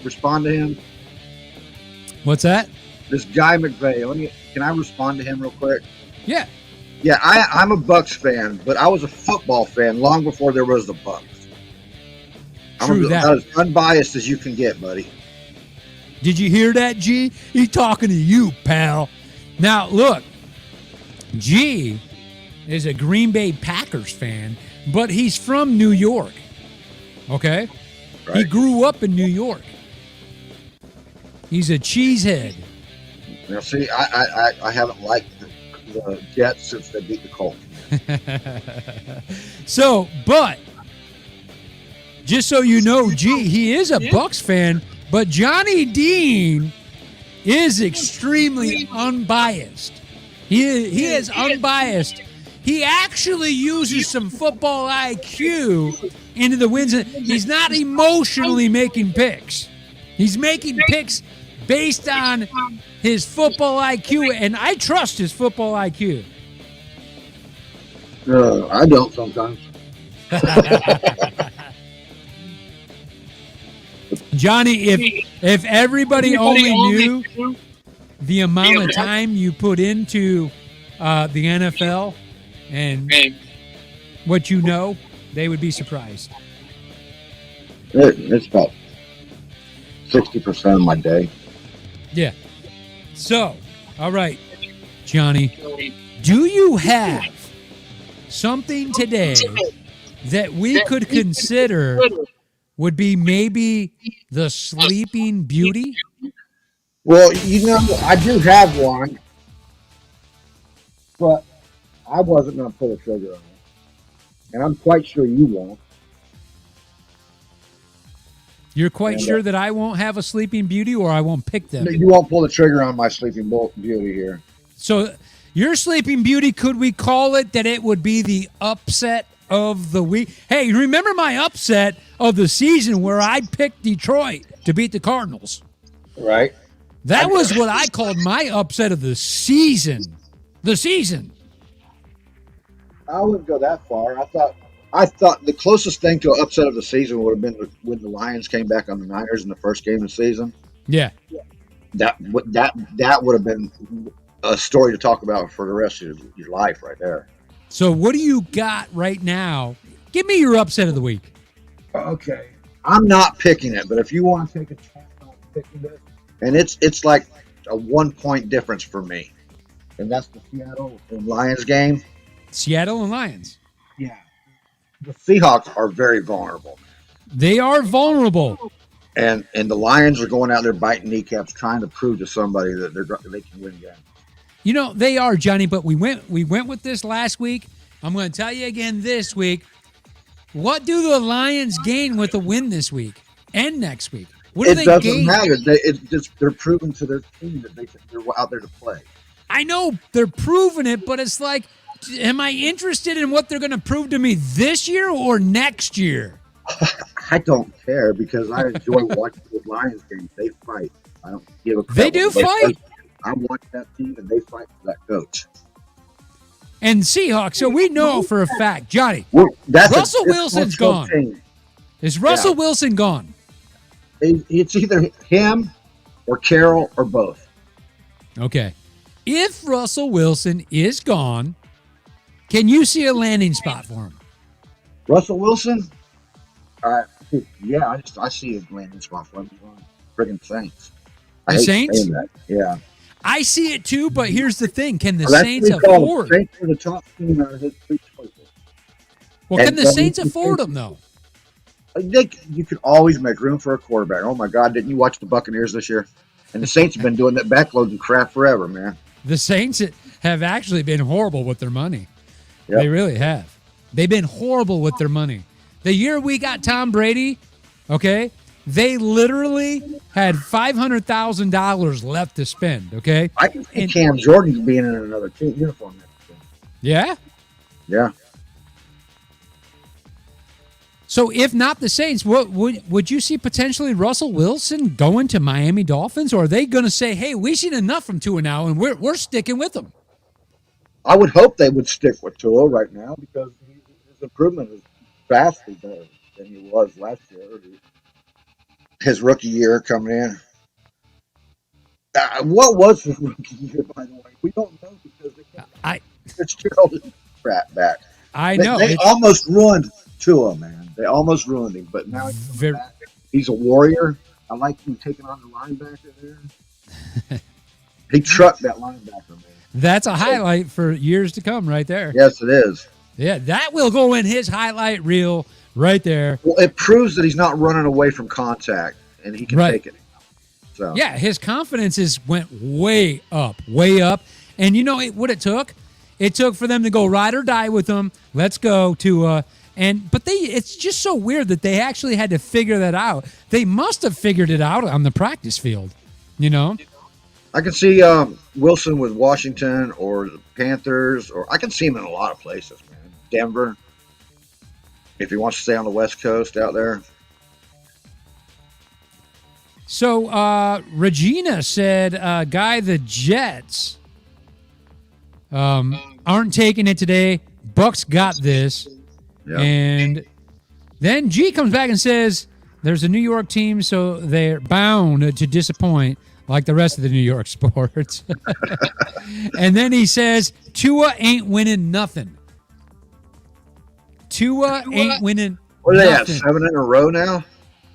Respond to him? What's that? This Guy McVay. Can I respond to him real quick? Yeah. Yeah, I'm a Bucks fan, but I was a football fan long before there was the Bucks. I'm about as unbiased as you can get, buddy. Did you hear that, G? He's talking to you, pal. Now, look, G is a Green Bay Packers fan, but he's from New York, okay? Right. He grew up in New York. He's a cheesehead. Now, see, I haven't liked the Jets since they beat the Colts. So, but just so you know, G, he is a Bucks fan, but Johnny Dean is extremely unbiased. He is unbiased. He actually uses some football IQ into the wins. He's not emotionally making picks. He's making picks based on his football IQ, and I trust his football IQ. I don't sometimes. Johnny, if everybody only knew the amount of time you put into the NFL and what you know, they would be surprised. It's about 60% of my day. Yeah. So, all right, Johnny, do you have something today that we could consider would be maybe the Sleeping Beauty? Well, I do have one, but I wasn't going to pull a trigger on it. And I'm quite sure you won't. You're quite sure that I won't have a Sleeping Beauty, or I won't pick them? You won't pull the trigger on my Sleeping Beauty here. So your Sleeping Beauty, could we call it that it would be the upset of the week? Hey, remember my upset of the season where I picked Detroit to beat the Cardinals? Right. That was what I called my upset of the season. The season. I wouldn't go that far. I thought the closest thing to an upset of the season would have been when the Lions came back on the Niners in the first game of the season. Yeah. That would have been a story to talk about for the rest of your life right there. So what do you got right now Give me your upset of the week. Okay. I'm not picking it, but if you want to take a chance on picking it, and it's like a 1 point difference for me, and that's the Seattle and Lions game. Seattle and Lions. Yeah. The Seahawks are very vulnerable. They are vulnerable. And the Lions are going out there biting kneecaps, trying to prove to somebody that they can win games. You know, they are, Johnny, but we went with this last week. I'm going to tell you again this week. What do the Lions gain with a win this week and next week? What do they gain? It doesn't matter. They're proving to their team that they're out there to play. I know they're proving it, but it's like, am I interested in what they're going to prove to me this year or next year? I don't care because I enjoy watching the Lions games. They fight. I don't give a crap. They do fight. I watch that team and they fight for that coach. And Seahawks, so we know for a fact, Johnny, Russell Wilson's gone. Team. Is Russell Wilson gone? It's either him or Carroll or both. Okay. If Russell Wilson is gone, can you see a landing spot for him? Russell Wilson? Yeah, I see a landing spot for him. Friggin' Saints. The Saints? Yeah. I see it too, but here's the thing. Can the Saints afford? Saints are the top team out of his three choices. Well, can the Saints afford them, though? You could always make room for a quarterback. Oh, my God. Didn't you watch the Buccaneers this year? And the Saints have been doing that backloading crap forever, man. The Saints have actually been horrible with their money. Yep. They really have. They've been horrible with their money. The year we got Tom Brady, okay, they literally had $500,000 left to spend, okay? I can see Cam Jordan being in another team uniform next year. Yeah? Yeah. So if not the Saints, what would you see potentially Russell Wilson going to Miami Dolphins, or are they going to say, "Hey, we've seen enough from Tua now, and we're sticking with them"? I would hope they would stick with Tua right now because his improvement is vastly better than he was last year. His rookie year coming in. What was his rookie year, by the way? We don't know because they can't Fitzgerald crap back. I know. They almost ruined Tua, man. They almost ruined him, but now he's coming back. He's a warrior. I like him taking on the linebacker there. He trucked that linebacker, man. That's a highlight for years to come right there. Yes, it is. Yeah, that will go in his highlight reel right there. Well, it proves that he's not running away from contact, and he can take it. So yeah, his confidence went way up, way up. And you know what it took? It took for them to go ride or die with him. Let's go to but it's just so weird that they actually had to figure that out. They must have figured it out on the practice field, you know? I can see Wilson with Washington or the Panthers, or I can see him in a lot of places, man. Denver, if he wants to stay on the West Coast out there. So Regina said, Guy, the Jets aren't taking it today. Bucks got this. Yeah. And then G comes back and says, there's a New York team, so they're bound to disappoint like the rest of the New York sports. And then he says, Tua ain't winning nothing. Tua ain't winning What are they at, 7 in a row now?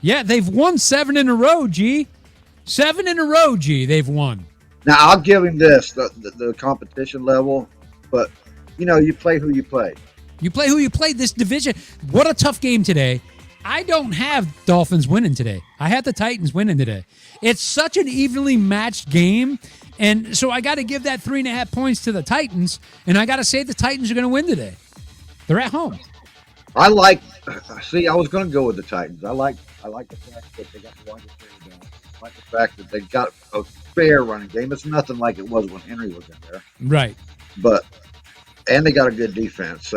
Yeah, they've won 7 in a row, G. 7 in a row, G, they've won. Now, I'll give him this, the competition level, but, you play who you play. You play who you play this division. What a tough game today. I don't have Dolphins winning today. I had the Titans winning today. It's such an evenly matched game, and so I got to give that 3.5 points to the Titans, and I got to say the Titans are going to win today. They're at home. I was going to go with the Titans. I like the fact that they got the wide receiver down. I like the fact that they got a fair running game. It's nothing like it was when Henry was in there. Right. And they got a good defense.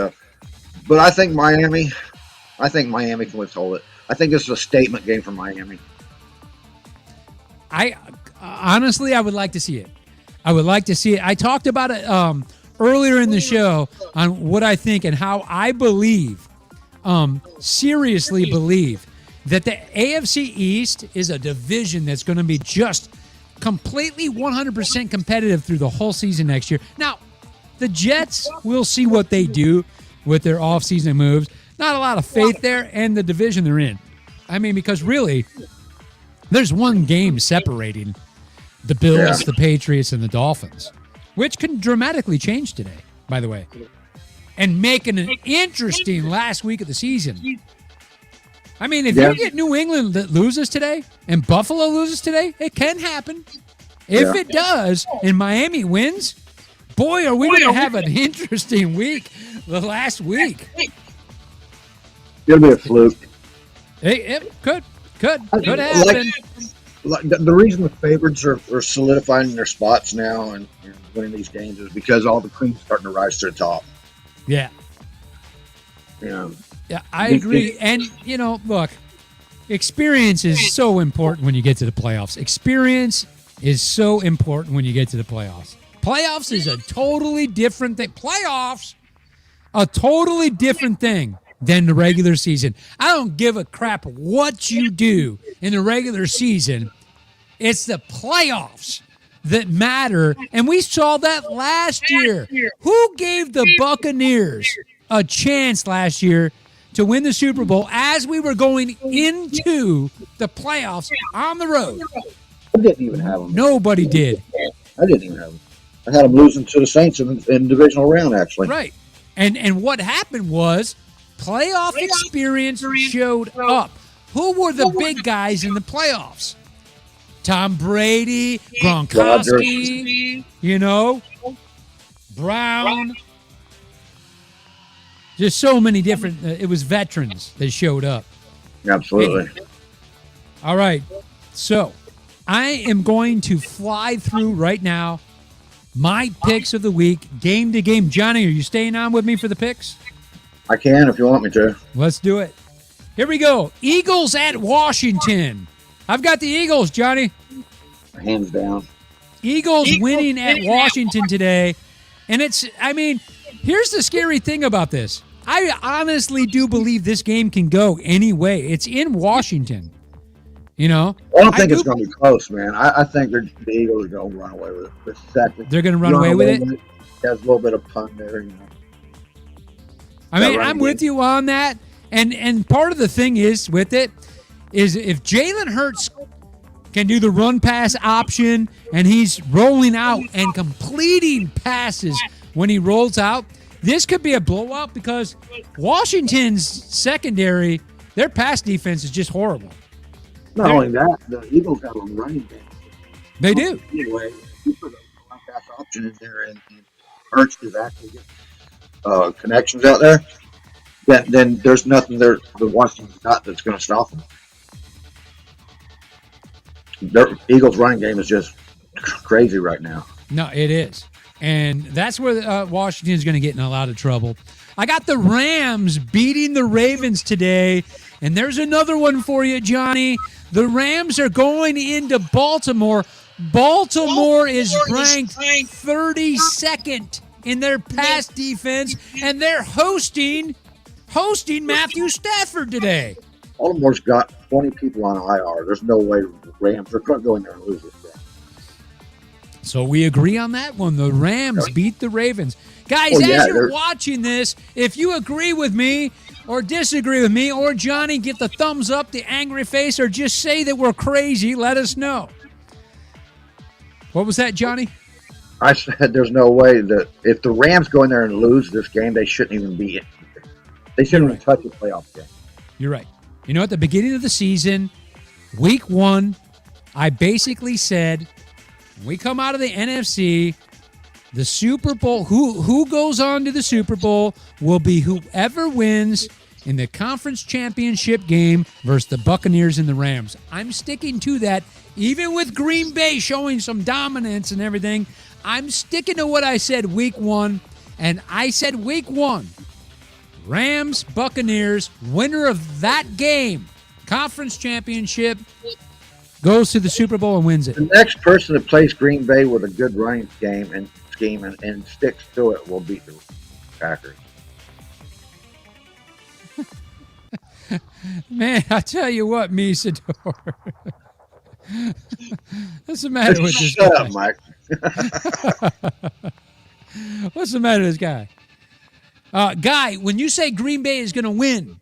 But I think Miami can withhold it. I think this is a statement game for Miami. Honestly, I would like to see it. I talked about it earlier in the show on what I think and how I believe, seriously believe, that the AFC East is a division that's going to be just completely 100% competitive through the whole season next year. Now, the Jets, we'll see what they do with their offseason moves. not a lot of faith there, and the division they're in. I mean, because really, there's one game separating the Bills, the Patriots, and the Dolphins, which can dramatically change today, by the way, and making an interesting last week of the season. I mean, if you get New England that loses today and Buffalo loses today, it can happen. If it does and Miami wins, boy, are we going to have an interesting week the last week. It'll be a fluke. It could happen. The reason the favorites are solidifying their spots now and winning these games is because all the queens starting to rise to the top. Yeah. Yeah, I agree. And, look, experience is so important when you get to the playoffs. Experience is so important when you get to the playoffs. Playoffs is a totally different thing. Playoffs, a totally different thing than the regular season. I don't give a crap what you do in the regular season. It's the playoffs that matter, and we saw that last year. Who gave the Buccaneers a chance last year to win the Super Bowl as we were going into the playoffs on the road? I didn't even have them. Nobody did. I didn't even have them. I had them losing to the Saints in divisional round, actually. Right. And what happened was playoff experience showed up. Who were the big guys in the playoffs? Tom Brady, Gronkowski, Brown. Just so many different, it was veterans that showed up. Absolutely. All right. So I am going to fly through right now my picks of the week, game to game. Johnny, are you staying on with me for the picks? I can if you want me to. Let's do it. Here we go. Eagles at Washington. I've got the Eagles, Johnny. Hands down. Eagles winning at Washington today. And here's the scary thing about this. I honestly do believe this game can go any way. It's in Washington. I don't think it's going to be close, man. I think the Eagles are going to run away with it. The second. They're going to run away with it? Has a little bit of pun there, I'm with you on that. And part of the thing is with it is if Jalen Hurts can do the run pass option and he's rolling out and completing passes when he rolls out, this could be a blowout because Washington's secondary, their pass defense is just horrible. Not only that, the Eagles have a running game. They do. Anyway, you put a run pass option in there and Hurts is actually getting connections out there, then there's nothing there the Washington's got that's going to stop them. Their Eagles' running game is just crazy right now. No, it is. And that's where Washington's going to get in a lot of trouble. I got the Rams beating the Ravens today. And there's another one for you, Johnny. The Rams are going into Baltimore. Baltimore is ranked 32nd in their pass defense, and they're hosting Matthew Stafford today. Baltimore's got 20 people on IR. There's no way the Rams are going to go in there and lose this game. So we agree on that one. The Rams beat the Ravens. Guys, as you're watching this, if you agree with me or disagree with me or Johnny, get the thumbs up, the angry face, or just say that we're crazy, let us know. What was that, Johnny? I said there's no way that if the Rams go in there and lose this game, they shouldn't even be in. They shouldn't even touch a playoff game. You're right. At the beginning of the season, week 1, I basically said, when we come out of the NFC, the Super Bowl, who goes on to the Super Bowl will be whoever wins in the conference championship game versus the Buccaneers and the Rams. I'm sticking to that, even with Green Bay showing some dominance and everything. I'm sticking to what I said week 1, and I said week 1, Rams, Buccaneers, winner of that game, conference championship, goes to the Super Bowl and wins it. The next person that plays Green Bay with a good running game and scheme and sticks to it will beat the Packers. Man, I tell you what, Misador. What's the matter with this guy? Shut up, Mike. What's the matter with this guy? Guy, when you say Green Bay is going to win,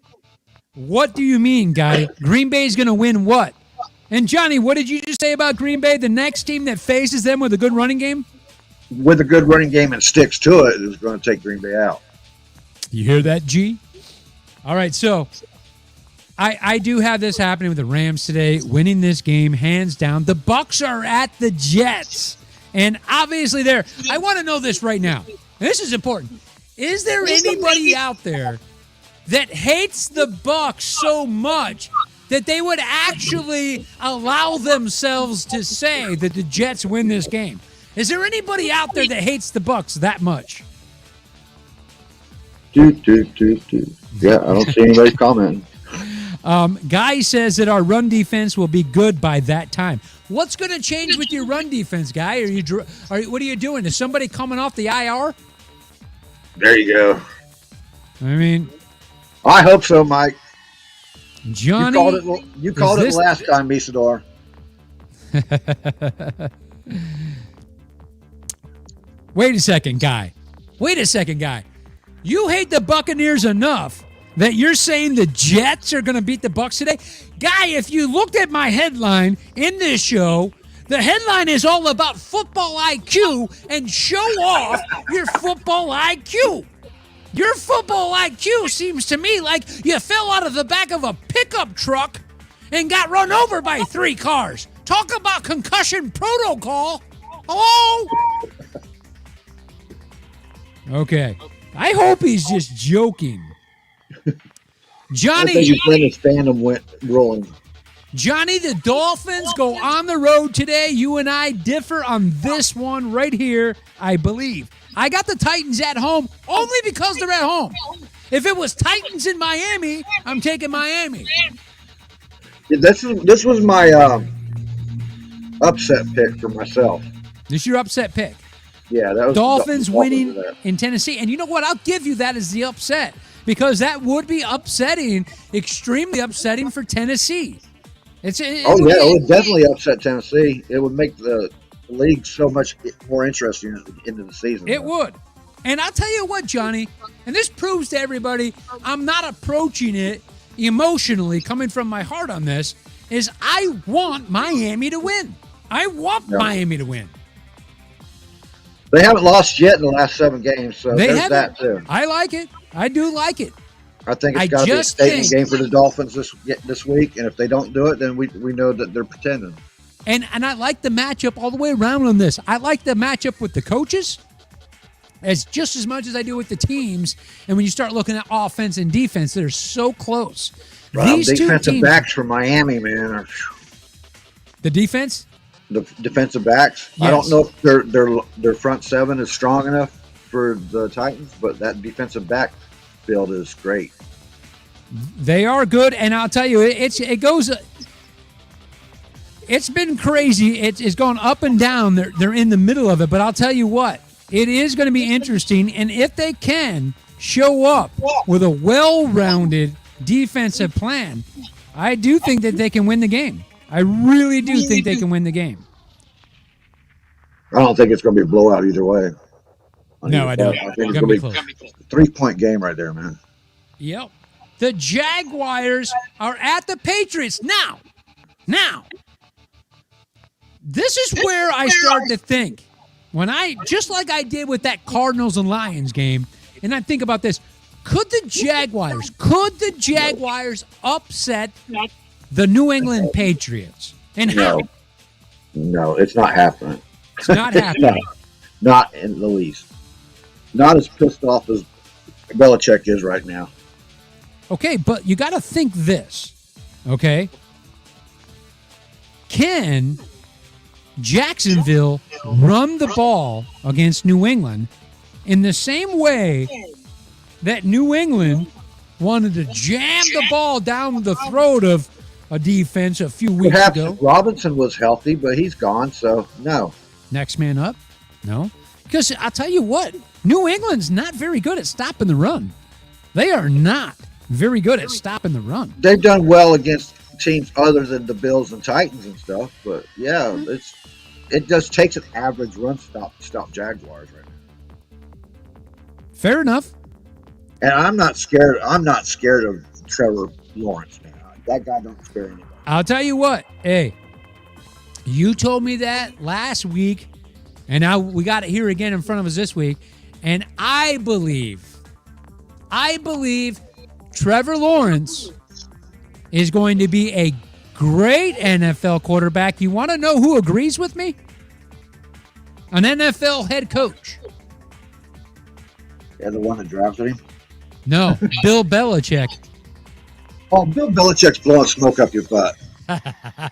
what do you mean, Guy? Green Bay is going to win what? And Johnny, what did you just say about Green Bay? The next team that faces them with a good running game? With a good running game and sticks to it is going to take Green Bay out. You hear that, G? All right, so I do have this happening with the Rams today, winning this game hands down. The Bucs are at the Jets, and obviously I want to know this right now. This is important. Is there anybody out there that hates the Bucs so much that they would actually allow themselves to say that the Jets win this game? Is there anybody out there that hates the Bucs that much? Yeah, I don't see anybody commenting. Guy says that our run defense will be good by that time. What's going to change with your run defense, Guy? What are you doing? Is somebody coming off the IR? There you go. I mean, I hope so, Mike. Johnny, you called it last time, Misador. Wait a second, Guy. You hate the Buccaneers enough that you're saying the Jets are going to beat the Bucs today? Guy, if you looked at my headline in this show, the headline is all about football IQ and show off your football IQ. Your football IQ seems to me like you fell out of the back of a pickup truck and got run over by 3 cars. Talk about concussion protocol. Hello? Okay. I hope he's just joking. Johnny. I think your friend is fandom went rolling. Johnny, the Dolphins go on the road today. You and I differ on this one right here, I believe. I got the Titans at home only because they're at home. If it was Titans in Miami, I'm taking Miami. This was my upset pick for myself. This is your upset pick. Yeah, that was Dolphins winning in Tennessee. And you know what? I'll give you that as the upset because that would be upsetting, extremely upsetting for Tennessee. It would definitely upset Tennessee. It would make the league so much more interesting into the season. It would. And I'll tell you what, Johnny, and this proves to everybody I'm not approaching it emotionally, coming from my heart on this, is I want Miami to win. I want Miami to win. They haven't lost yet in the last 7 games, so there's that too. I like it. I do like it. I think it's got to be a statement game for the Dolphins this week, and if they don't do it, then we know that they're pretending. And I like the matchup all the way around on this. I like the matchup with the coaches as just as much as I do with the teams. And when you start looking at offense and defense, they're so close. These defensive backs from Miami, man. The defense? The defensive backs. Yes. I don't know if their front 7 is strong enough for the Titans, but that defensive back field is great. They are good, and I'll tell you, it goes. It's been crazy. It's gone up and down. They're in the middle of it, but I'll tell you what, it is going to be interesting. And if they can show up with a well-rounded defensive plan, I do think that they can win the game. I really do think they can win the game. I don't think it's going to be a blowout either way. No, I don't. I think it's going to be a 3-point game right there, man. Yep. The Jaguars are at the Patriots. Now, this is where I start to think. Just like I did with that Cardinals and Lions game, and I think about this, could the Jaguars upset the New England Patriots? And how? No, it's not happening. It's not happening. Not in the least. Not as pissed off as Belichick is right now. Okay, but you got to think this, okay? Can Jacksonville run the ball against New England in the same way that New England wanted to jam the ball down the throat of a defense a few weeks ago? Robinson was healthy, but he's gone, so no. Next man up? No. Because I'll tell you what, New England's not very good at stopping the run. They are not very good at stopping the run. They've done well against teams other than the Bills and Titans and stuff, but yeah, it just takes an average run stop to stop Jaguars right now. Fair enough. And I'm not scared. I'm not scared of Trevor Lawrence, man. That guy don't scare anybody. I'll tell you what. Hey, you told me that last week, and now we got it here again in front of us this week. And I believe Trevor Lawrence is going to be a great NFL quarterback. You want to know who agrees with me? An NFL head coach. Yeah, the one that drafted him? No, Bill Belichick. Oh, Bill Belichick's blowing smoke up your butt.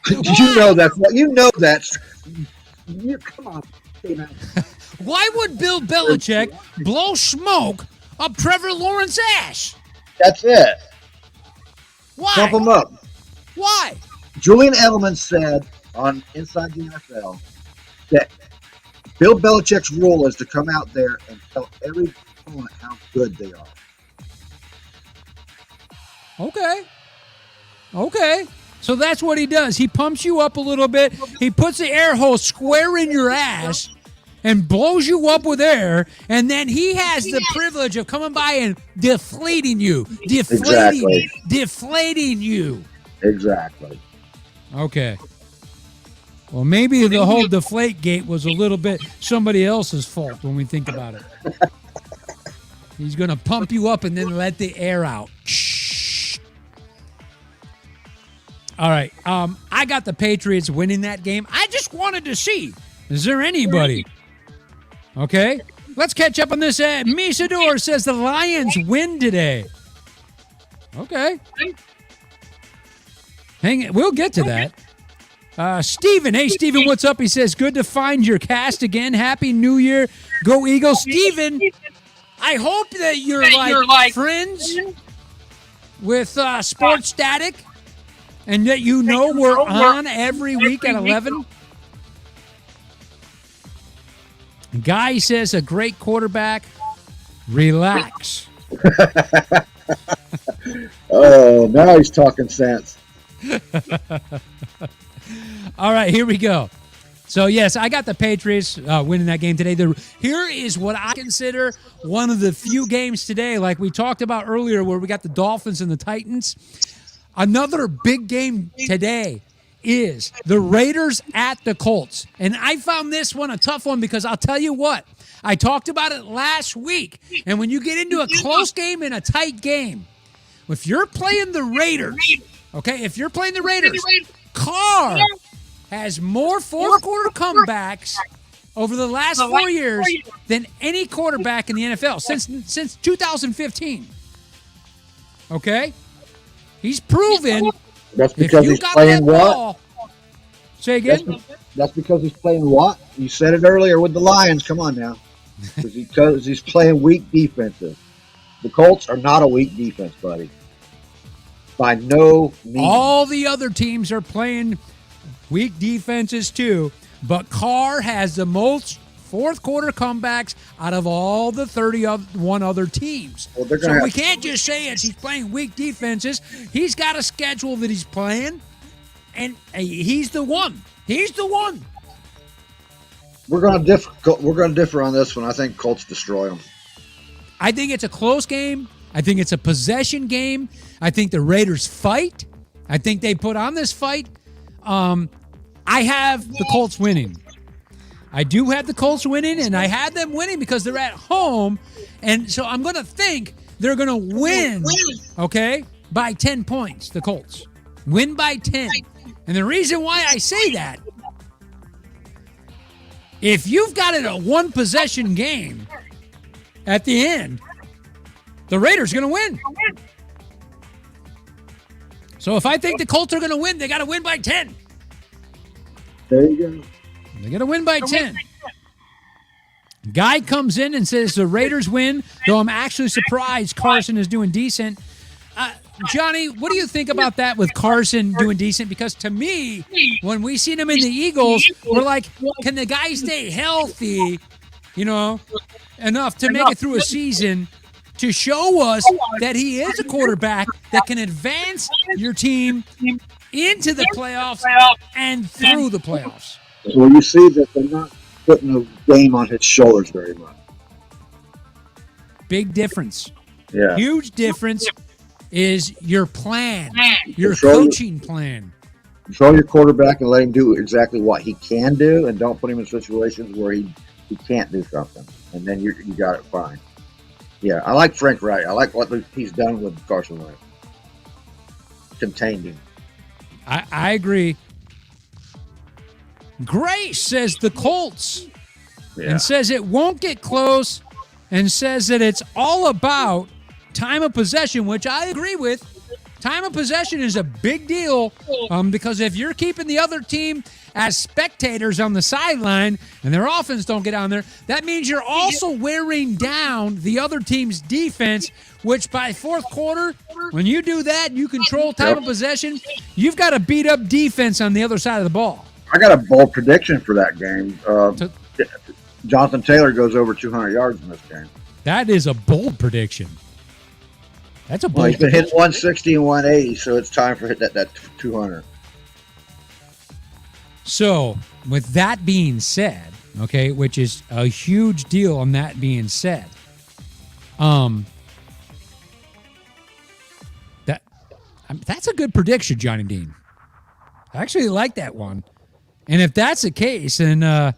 You know that's what you know. That's you. Come on. Why would Bill Belichick blow smoke up Trevor Lawrence's ass? That's it. Why? Pump him up. Why? Julian Edelman said on Inside the NFL that Bill Belichick's rule is to come out there and tell every opponent how good they are. Okay. So that's what he does. He pumps you up a little bit. He puts the air hole square in your ass and blows you up with air. And then he has the privilege of coming by and deflating you. Deflating you. Exactly. Okay. Well, maybe the whole deflate gate was a little bit somebody else's fault when we think about it. He's going to pump you up and then let the air out. All right. I got the Patriots winning that game. I just wanted to see, is there anybody? Okay. Let's catch up on this. Misador says the Lions win today. Okay. Hang it. We'll get to that. Steven. Hey, Steven, what's up? He says, good to find your cast again. Happy New Year. Go Eagles. Steven, I hope that you're like friends with Sports Static and that you know we're on every week at 11. Guy says a great quarterback. Relax. Oh, now he's talking sense. All right, here we go. So, yes, I got the Patriots winning that game today. Here is what I consider one of the few games today, like we talked about earlier, where we got the Dolphins and the Titans. Another big game today is the Raiders at the Colts. And I found this one a tough one because I'll tell you what, I talked about it last week. And when you get into a close game and a tight game, if you're playing the Raiders, Carr has more fourth-quarter comebacks over the last 4 years than any quarterback in the NFL since 2015. Okay? He's proven. That's because he's playing what? Say again? That's because he's playing what? You said it earlier with the Lions. Come on now. Because he's playing weak defenses. The Colts are not a weak defense, buddy. By no means. All the other teams are playing weak defenses too, but Carr has the most fourth-quarter comebacks out of all the 31 other teams. Well, so we can't just say he's playing weak defenses. He's got a schedule that he's playing, and he's the one. He's the one. We're going to differ on this one. I think Colts destroy them. I think it's a close game. I think it's a possession game. I think the Raiders fight. I think they put on this fight. I have the Colts winning. I do have the Colts winning, and I had them winning because they're at home. And so I'm going to think they're going to win, okay, by 10 points, the Colts. Win by 10. And the reason why I say that, if you've got it a one-possession game at the end, the Raiders are going to win. So if I think the Colts are going to win, they got to win by 10. There you go. They got to win by 10. Guy comes in and says the Raiders win, though I'm actually surprised Carson is doing decent. Johnny, what do you think about that with Carson doing decent? Because to me, when we seen him in the Eagles, we're like, can the guy stay healthy, enough to make it through a season to show us that he is a quarterback that can advance your team into the playoffs and through the playoffs? Well, you see that they're not putting a game on his shoulders very much. Big difference. Yeah. Huge difference is your plan, your Control- coaching plan. Control your quarterback and let him do exactly what he can do, and don't put him in situations where he can't do something, and then you got it fine. Yeah, I like Frank Wright. I like what he's done with Carson Wentz. Contained him. I agree. Grace says the Colts Yeah. and says it won't get close and says that it's all about time of possession, which I agree with. Time of possession is a big deal because if you're keeping the other team as spectators on the sideline and their offense don't get on there, that means you're also wearing down the other team's defense, which by fourth quarter, when you do that, you control time of possession, you've got a beat up defense on the other side of the ball. I got a bold prediction for that game. Jonathan Taylor goes over 200 yards in this game. That is a bold prediction. That's a bold Well, he's been prediction. hitting 160 and 180, so it's time for hit that 200. So, with that being said, okay, which is a huge deal on that being said, that's a good prediction, Johnny Dean. I actually like that one. And if that's the case, then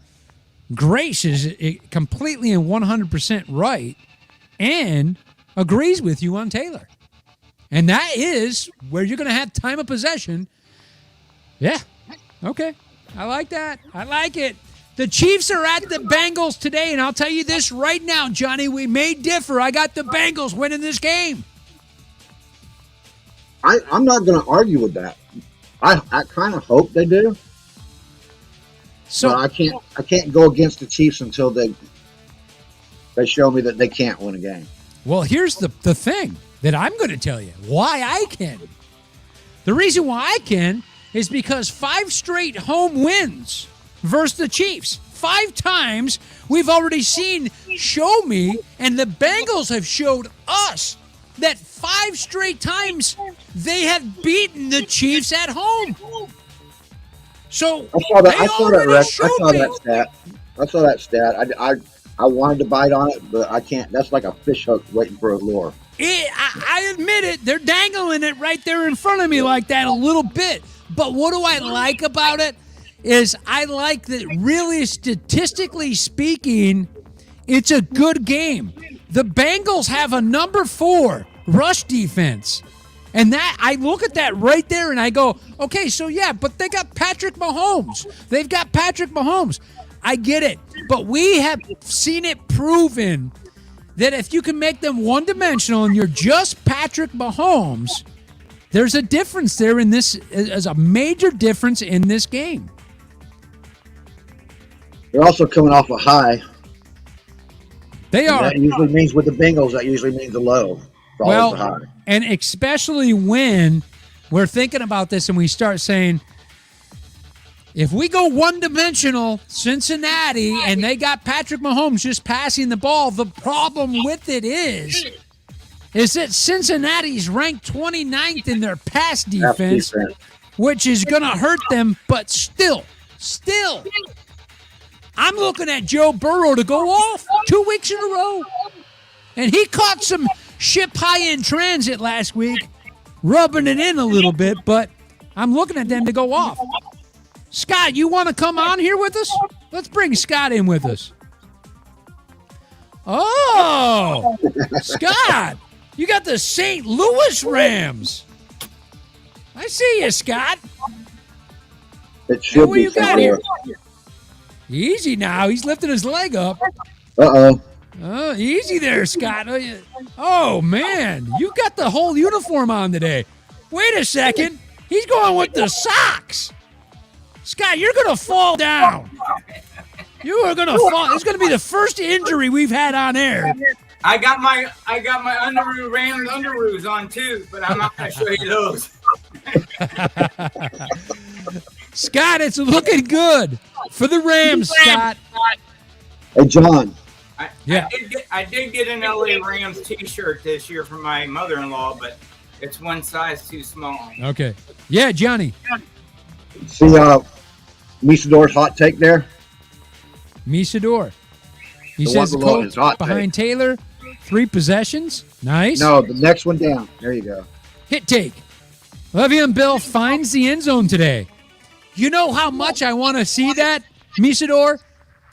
Grace is completely and 100% right and agrees with you on Taylor. And that is where you're going to have time of possession. Yeah. Okay. I like that. I like it. The Chiefs are at the Bengals today, and I'll tell you this right now, Johnny, we may differ. I got the Bengals winning this game. I'm not going to argue with that. I kind of hope they do, So but I can't go against the Chiefs until they show me that they can't win a game. Well, here's the thing that I'm going to tell you why I can. The reason why I can is because 5 straight home wins versus the Chiefs. 5 times we've already seen show me, and the Bengals have showed us that 5 straight times they have beaten the Chiefs at home. So I saw that. they I saw already that. showed I saw me. that stat. I saw that stat. I wanted to bite on it, but I can't. That's like a fish hook waiting for a lure. I admit it. They're dangling it right there in front of me like that a little bit. But what do I like about it is I like that really statistically speaking, it's a good game. The Bengals have a number 4 rush defense. And that I look at that right there and I go, okay, so yeah, but they got Patrick Mahomes. They've got Patrick Mahomes. I get it. But we have seen it proven that if you can make them one-dimensional and you're just Patrick Mahomes, there's a difference there in this, as a major difference in this game. They're also coming off a high. They And are. that usually means with the Bengals, that usually means a low. Well, The high. and especially when we're thinking about this and we start saying, if we go one-dimensional, Cincinnati, and they got Patrick Mahomes just passing the ball, the problem with it is that Cincinnati's ranked 29th in their pass defense, which is going to hurt them, but still, I'm looking at Joe Burrow to go off 2 weeks in a row. And he caught some ship high in transit last week, rubbing it in a little bit, but I'm looking at them to go off. Scott, you want to come on here with us? Let's bring Scott in with us. Oh, Scott, you got the St. Louis Rams. I see you, Scott. It should What be you got somewhere. here? Easy now. He's lifting his leg up. Uh-oh. Oh, easy there, Scott. Oh, man. You got the whole uniform on today. Wait a second. He's going with the socks. Scott, you're going to fall down. You are going to fall. It's going to be the first injury we've had on air. I got my underoos, Rams underoos on too, but I'm not going to show you those. Scott, it's looking good for the Rams, Scott. Hey, John. Yeah. I did get an LA Rams T-shirt this year from my mother-in-law, but it's one size too small. Okay. Yeah, Johnny. See Misador's hot take there? Misador. He The says the one below Colts his hot behind Taylor, 3 possessions. Nice. No, the next one down. There you go. Hit take. Le'Veon Bell finds the end zone today. You know how much I want to see that, Misador?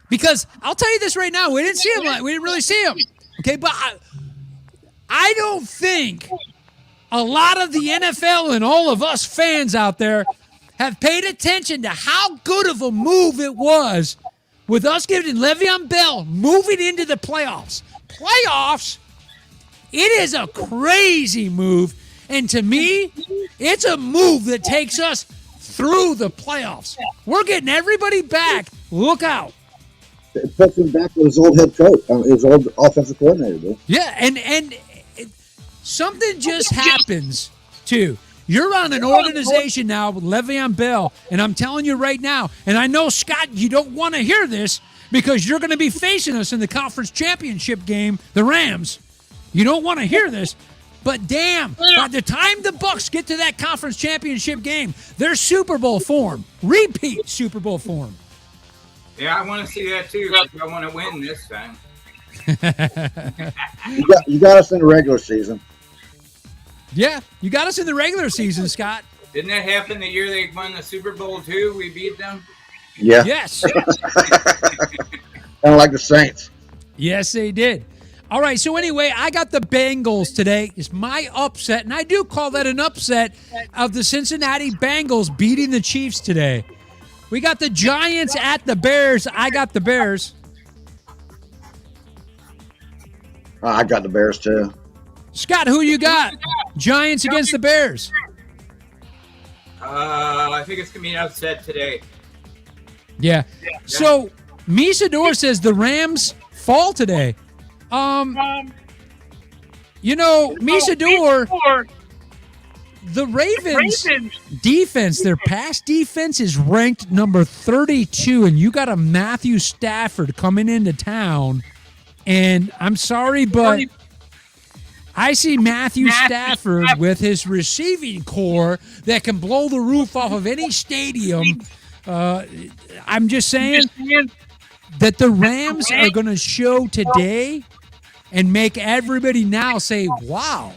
Because I'll tell you this right now. We didn't see him. We didn't really see him. Okay, but I don't think a lot of the NFL and all of us fans out there have paid attention to how good of a move it was with us giving Le'Veon Bell moving into the playoffs. Playoffs? It is a crazy move. And to me, it's a move that takes us through the playoffs. We're getting everybody back. Look out. It puts him back with his old head coach, his old offensive coordinator, dude. Yeah, and something just happens, too. You're on an organization now with Le'Veon Bell, and I'm telling you right now, and I know, Scott, you don't want to hear this because you're going to be facing us in the conference championship game, the Rams. You don't want to hear this. But damn, by the time the Bucs get to that conference championship game, they're Super Bowl form. Repeat Super Bowl form. Yeah, I want to see that too. I want to win this time. You got us in the regular season. Yeah, you got us in the regular season, Scott. Didn't that happen the year they won the Super Bowl too? We beat them. Yeah. Yes. Kind of like the Saints. Yes, they did. All right, so anyway, I got the Bengals today. It's my upset, and I do call that an upset of the Cincinnati Bengals beating the Chiefs today. We got the Giants at the Bears. I got the Bears. I got the Bears, too. Scott, who you got? Giants against the Bears. I think it's going to be an upset today. Yeah. So, Misador says the Rams fall today. Misador, the Ravens defense, their pass defense is ranked number 32, and you got a Matthew Stafford coming into town, and I'm sorry, but I see Matthew Stafford with his receiving core that can blow the roof off of any stadium. I'm just saying that the Rams are going to show today and make everybody now say, wow,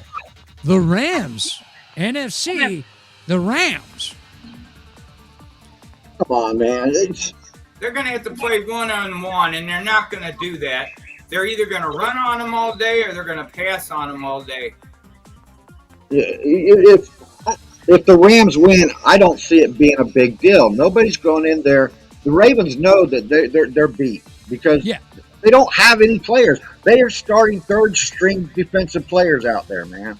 the Rams, NFC, the Rams. Come on, man. They're going to have to play one-on-one, and they're not going to do that. They're either going to run on them all day or they're going to pass on them all day. If the Rams win, I don't see it being a big deal. Nobody's going in there. The Ravens know that they're beat because they don't have any players. They are starting third-string defensive players out there, man.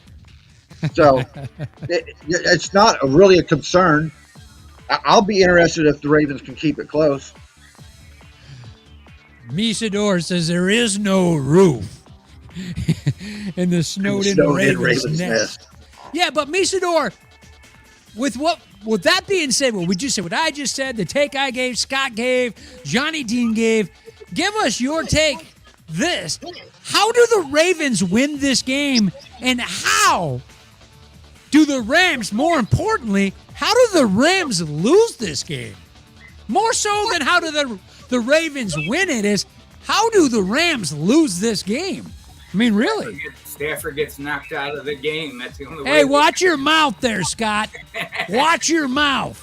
So it's not really a concern. I'll be interested if the Ravens can keep it close. Misador says there is no roof in the snowed-in Ravens nest. Yeah, but Misador, with that being said, what I just said, the take I gave, Scott gave, Johnny Dean gave, give us your take. How do the Ravens win this game, and how do the Rams, more importantly, how do the Rams lose this game? More so than how do the Ravens win it is, how do the Rams lose this game? I mean, really? Stafford gets knocked out of the game. That's the only way. Hey, watch your mouth there, Scott. Watch your mouth.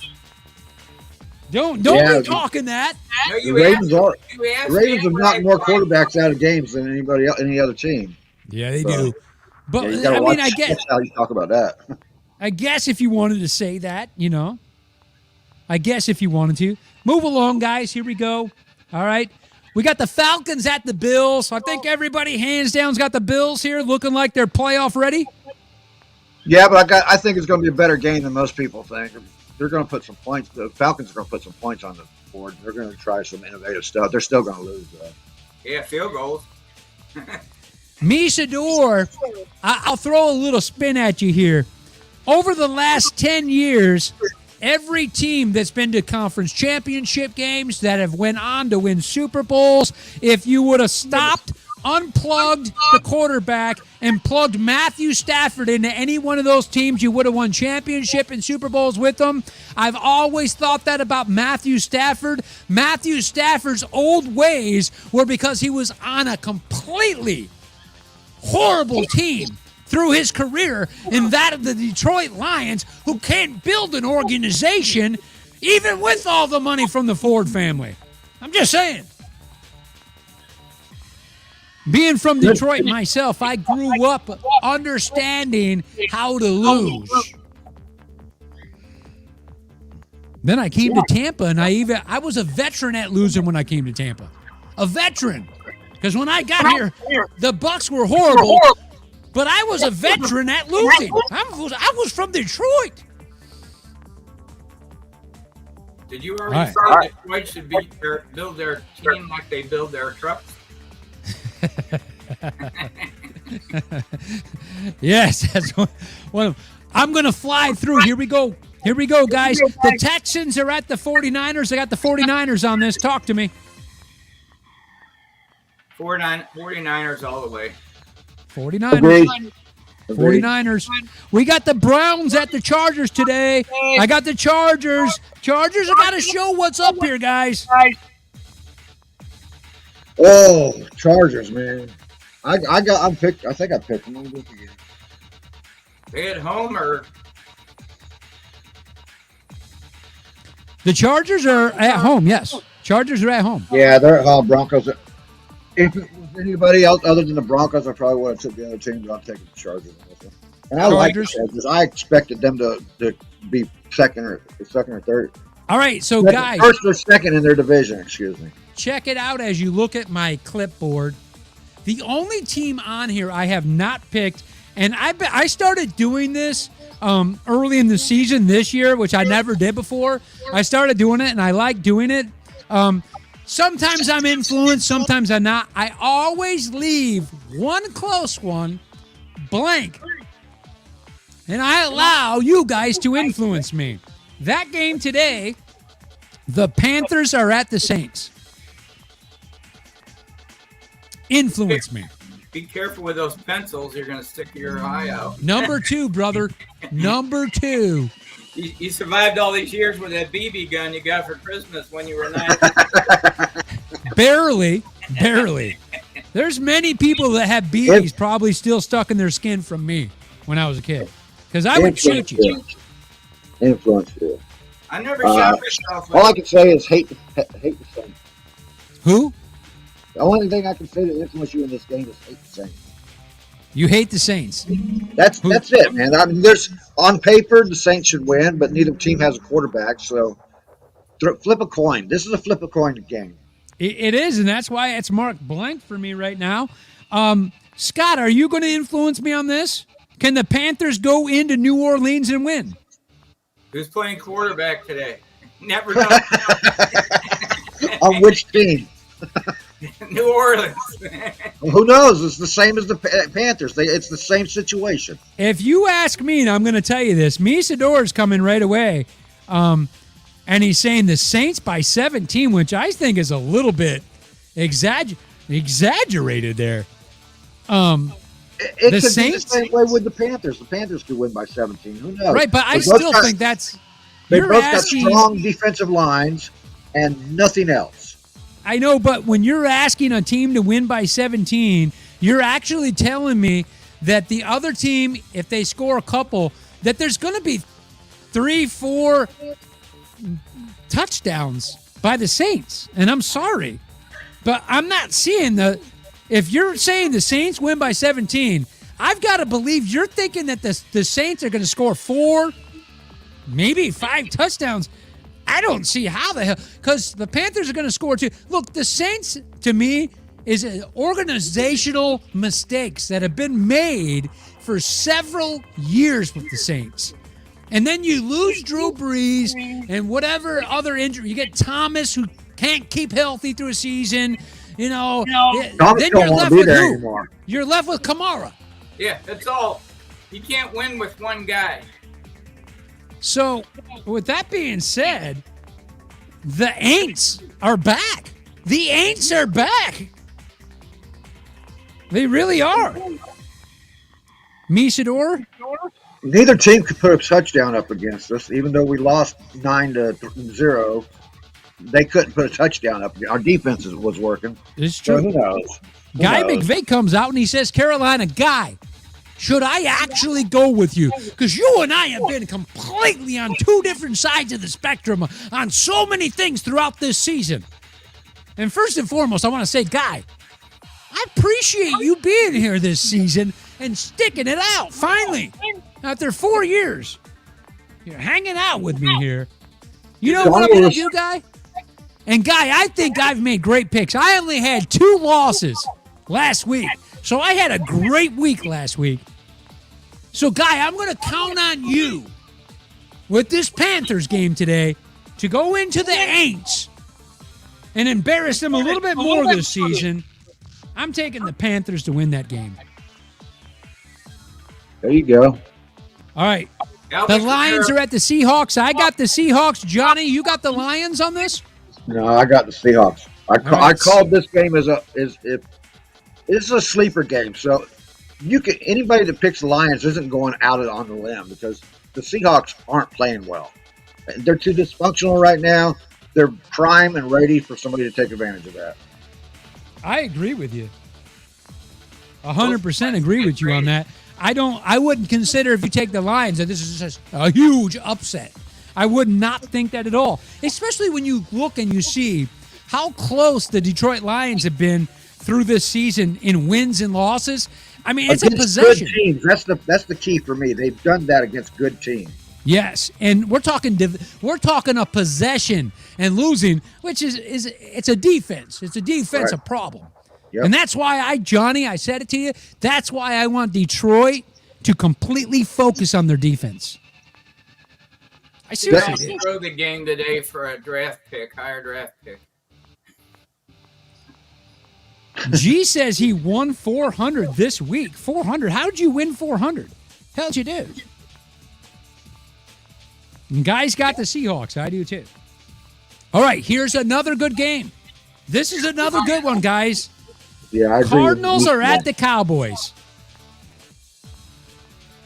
Don't be talking that. No, The Ravens have knocked more quarterbacks out of games than any other team. Yeah, they do. But you gotta watch how you talk about that. I guess if you wanted to say that, I guess if you wanted to. Move along, guys. Here we go. All right. We got the Falcons at the Bills. I think everybody hands down's got the Bills here looking like they're playoff ready. Yeah, but I think it's going to be a better game than most people think. They're going to put some points. The Falcons are going to put some points on the board. They're going to try some innovative stuff. They're still going to lose, though. Yeah, field goals. Misador, I'll throw a little spin at you here. Over the last 10 years, every team that's been to conference championship games, that have went on to win Super Bowls, if you would have stopped, unplugged the quarterback, and plugged Matthew Stafford into any one of those teams, you would have won championship and Super Bowls with them. I've always thought that about Matthew Stafford. Matthew Stafford's old ways were because he was on a completely horrible team through his career in that of the Detroit Lions, who can't build an organization even with all the money from the Ford family. I'm just saying. Being from Detroit myself, I grew up understanding how to lose. Then I came to Tampa, and I was a veteran at losing when I came to Tampa. A veteran. Because when I got here, the Bucks were horrible, but I was a veteran at losing. I was from Detroit. Did you already say Detroit should build their team like they build their trucks? Yes, that's one of. I'm going to fly through. Here we go, guys. The Texans are at the 49ers. I got the 49ers on this. Talk to me. 49ers all the way. 49ers. Agreed. 49ers. We got the Browns at the Chargers today. I got the Chargers. Chargers have got to show what's up here, guys. Oh, Chargers, man. I think I picked them. They at home or The Chargers are at home, yes. Chargers are at home. Yeah, they're at home. Broncos. If it was anybody else other than the Broncos, I probably would have took the other team, but I'm taking the Chargers. And I like the Chargers. I expected them to be second or third. All right, so guys, first or second in their division, excuse me. Check it out as you look at my clipboard. The only team on here I have not picked, and I started doing this early in the season this year, which I never did before. I started doing it, and I like doing it. Sometimes I'm influenced, sometimes I'm not. I always leave one close one blank, and I allow you guys to influence me. That game today, the Panthers are at the Saints. Influence me. be careful with those pencils. You're going to stick your eye out. Number 2, brother. Number 2. You survived all these years with that BB gun you got for Christmas when you were 9. Barely. There's many people that have BBs probably still stuck in their skin from me when I was a kid. Because I would shoot you. Influence you. I never shot myself. All I can say is hate the Saints. Who? The only thing I can say to influence you in this game is hate the Saints. You hate the Saints. That's it, man. I mean, there's on paper the Saints should win, but neither team has a quarterback. So flip a coin. This is a flip a coin game. It is, and that's why it's marked blank for me right now. Scott, are you going to influence me on this? Can the Panthers go into New Orleans and win? Who's playing quarterback today? Never know. On which team? New Orleans. Who knows? It's the same as the Panthers. It's the same situation. If you ask me, and I'm going to tell you this, Misador is coming right away, and he's saying the Saints by 17, which I think is a little bit exaggerated there. It could Saints, be the same way with the Panthers. The Panthers could win by 17. Who knows? Right, but I still think that's... They both got strong defensive lines and nothing else. I know, but when you're asking a team to win by 17, you're actually telling me that the other team, if they score a couple, that there's going to be 3-4 touchdowns by the Saints. And I'm sorry, but I'm not seeing the... If you're saying the Saints win by 17, I've got to believe you're thinking that the Saints are going to score 4, maybe 5 touchdowns. I don't see how the hell, because the Panthers are going to score 2. Look, the Saints, to me, is organizational mistakes that have been made for several years with the Saints. And then you lose Drew Brees and whatever other injury. You get Thomas, who can't keep healthy through a season. You know, then you're left with who? Anymore. You're left with Kamara. Yeah, that's all. You can't win with one guy. So, with that being said, the Aints are back. The Aints are back. They really are. Misador? Neither team could put a touchdown up against us, even though we lost 9-0. They couldn't put a touchdown up. Our defense was working. It's true. So who knows? Guy knows? McVay comes out and he says, Carolina, Guy, should I actually go with you? Because you and I have been completely on two different sides of the spectrum on so many things throughout this season. And first and foremost, I want to say, Guy, I appreciate you being here this season and sticking it out, finally, after 4 years. You're hanging out with me here. You know what I'm going to do, Guy? And, Guy, I think I've made great picks. I only had 2 losses last week. So I had a great week last week. So, Guy, I'm going to count on you with this Panthers game today to go into the Aints and embarrass them a little bit more this season. I'm taking the Panthers to win that game. There you go. All right. The Lions are at the Seahawks. I got the Seahawks. Johnny, you got the Lions on this? No, I got the Seahawks. I called this game as it's a sleeper game. So anybody that picks the Lions isn't going out on the limb because the Seahawks aren't playing well. They're too dysfunctional right now. They're prime and ready for somebody to take advantage of that. I agree with you. 100% agree with you on that. I wouldn't consider if you take the Lions that this is just a huge upset. I would not think that at all, especially when you look and you see how close the Detroit Lions have been through this season in wins and losses. I mean, it's against a possession. Good teams. That's the key for me. They've done that against good teams. Yes, and we're talking a possession and losing, which is it's a defense. It's a defensive problem. Yep. And that's why Johnny, I said it to you, that's why I want Detroit to completely focus on their defense. I seriously did. Throw the game today for a higher draft pick. G says he won 400 this week. 400? How did you win 400? How'd you do? And guys got the Seahawks. I do too. All right, here's another good game. This is another good one, guys. Yeah, I agree. Cardinals are at the Cowboys.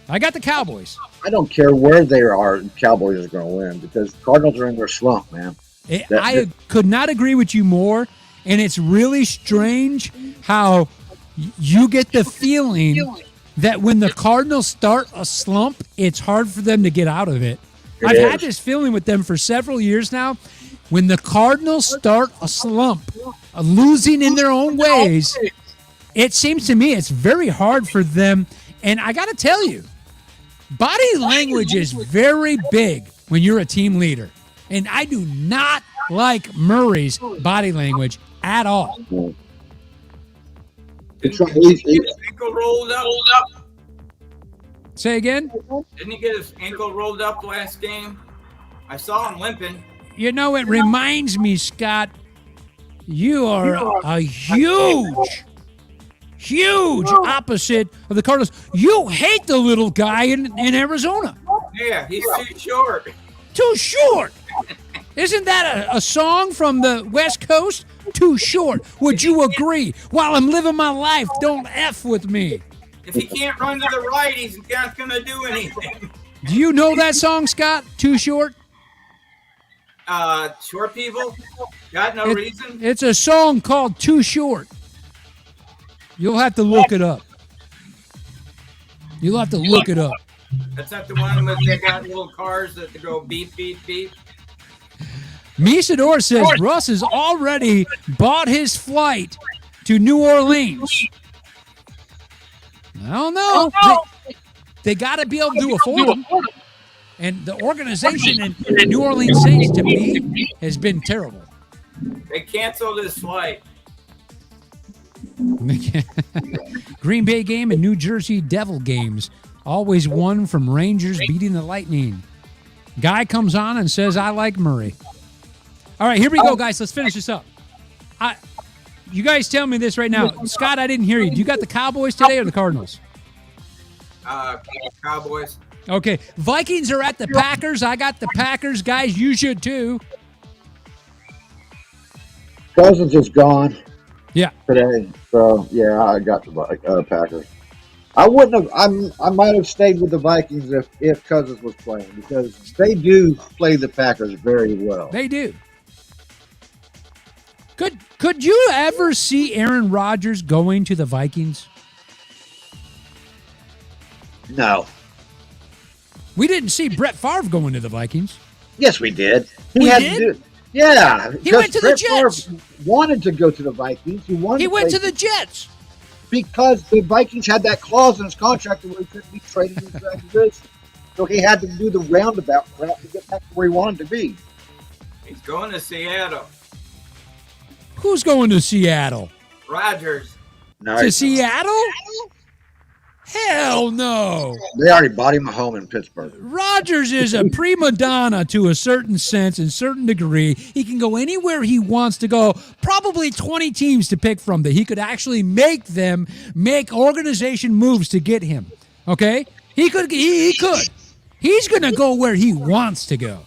I got the Cowboys. I don't care where they are, Cowboys are going to win because Cardinals are in their slump, man. I could not agree with you more, and it's really strange how you get the feeling that when the Cardinals start a slump, it's hard for them to get out of it. I've had this feeling with them for several years now. When the Cardinals start a slump, losing in their own ways, it seems to me it's very hard for them. And I got to tell you, body language is very big when you're a team leader. And I do not like Murray's body language at all. Didn't he get his ankle rolled up? Say again? Didn't he get his ankle rolled up last game? I saw him limping. You know, it reminds me, Scott, you are a huge opposite of the Cardinals. You hate the little guy in Arizona. Yeah, he's too short. Too short. Isn't that a song from the West Coast? Too short. Would you agree? While I'm living my life, don't F with me. If he can't run to the right, he's not going to do anything. Do you know that song, Scott? Too short? Short people? Got no reason? It's a song called Too Short. You'll have to look it up. You'll have to look it up. That's not the one with they got little cars that go beep, beep, beep. Misador says Russ has already bought his flight to New Orleans. I don't know. They got to be able to afford them. And the organization in New Orleans Saints, to me, has been terrible. They canceled his flight. Green Bay game and New Jersey Devil games. Always won from Rangers beating the Lightning. Guy comes on and says, I like Murray. All right, here we go, guys. Let's finish this up. You guys tell me this right now. Scott, I didn't hear you. You got the Cowboys today or the Cardinals? Cowboys. Okay. Vikings are at the Packers. I got the Packers. Guys, you should too. Cousins is gone. Yeah. Today. So, yeah, I got the Packers. I wouldn't have. I might have stayed with the Vikings if Cousins was playing because they do play the Packers very well. They do. Could you ever see Aaron Rodgers going to the Vikings? No. We didn't see Brett Favre going to the Vikings. Yes, we did. We had did? To do, yeah. He went to the Brett Favre Jets. wanted to go to the Vikings. He Went to the Jets. because the Vikings had that clause in his contract where he couldn't be traded into that division. So he had to do the roundabout route to get back to where he wanted to be. He's going to Seattle. Who's going to Seattle? Rodgers. No, To he's not. Seattle? Hell no. They already bought him a home in Pittsburgh. Rodgers is a prima donna to a certain sense and certain degree. He can go anywhere he wants to go. Probably 20 teams to pick from that he could actually make organization moves to get him. Okay? He could. He's going to go where he wants to go.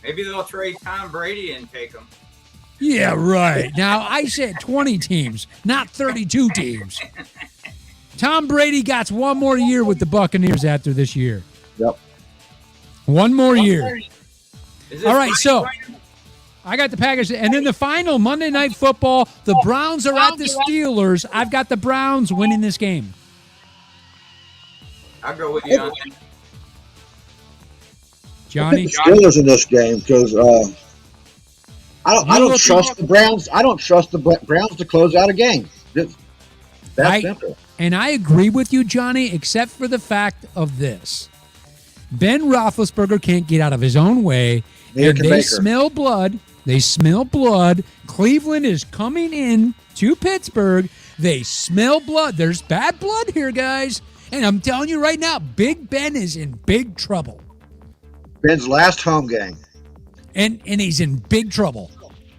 Maybe they'll trade Tom Brady and take him. Yeah, right. Now, I said 20 teams, not 32 teams. Tom Brady got one more year with the Buccaneers after this year. Yep. One more year. Is this All right, so Brian? I got the Packers. And then the final, Monday Night Football, the Browns are at the Steelers. I've got the Browns winning this game. I'll go with you on that. I Johnny? think the Steelers in this game because I don't trust the Browns. I don't trust the Browns to close out a game. That's simple. And I agree with you, Johnny, except for the fact of this. Ben Roethlisberger can't get out of his own way. Neither And can they Baker. smell blood. They smell blood. Cleveland is coming in to Pittsburgh. They smell blood. There's bad blood here, guys. And I'm telling you right now, Big Ben is in big trouble. Ben's last home game. And he's in big trouble.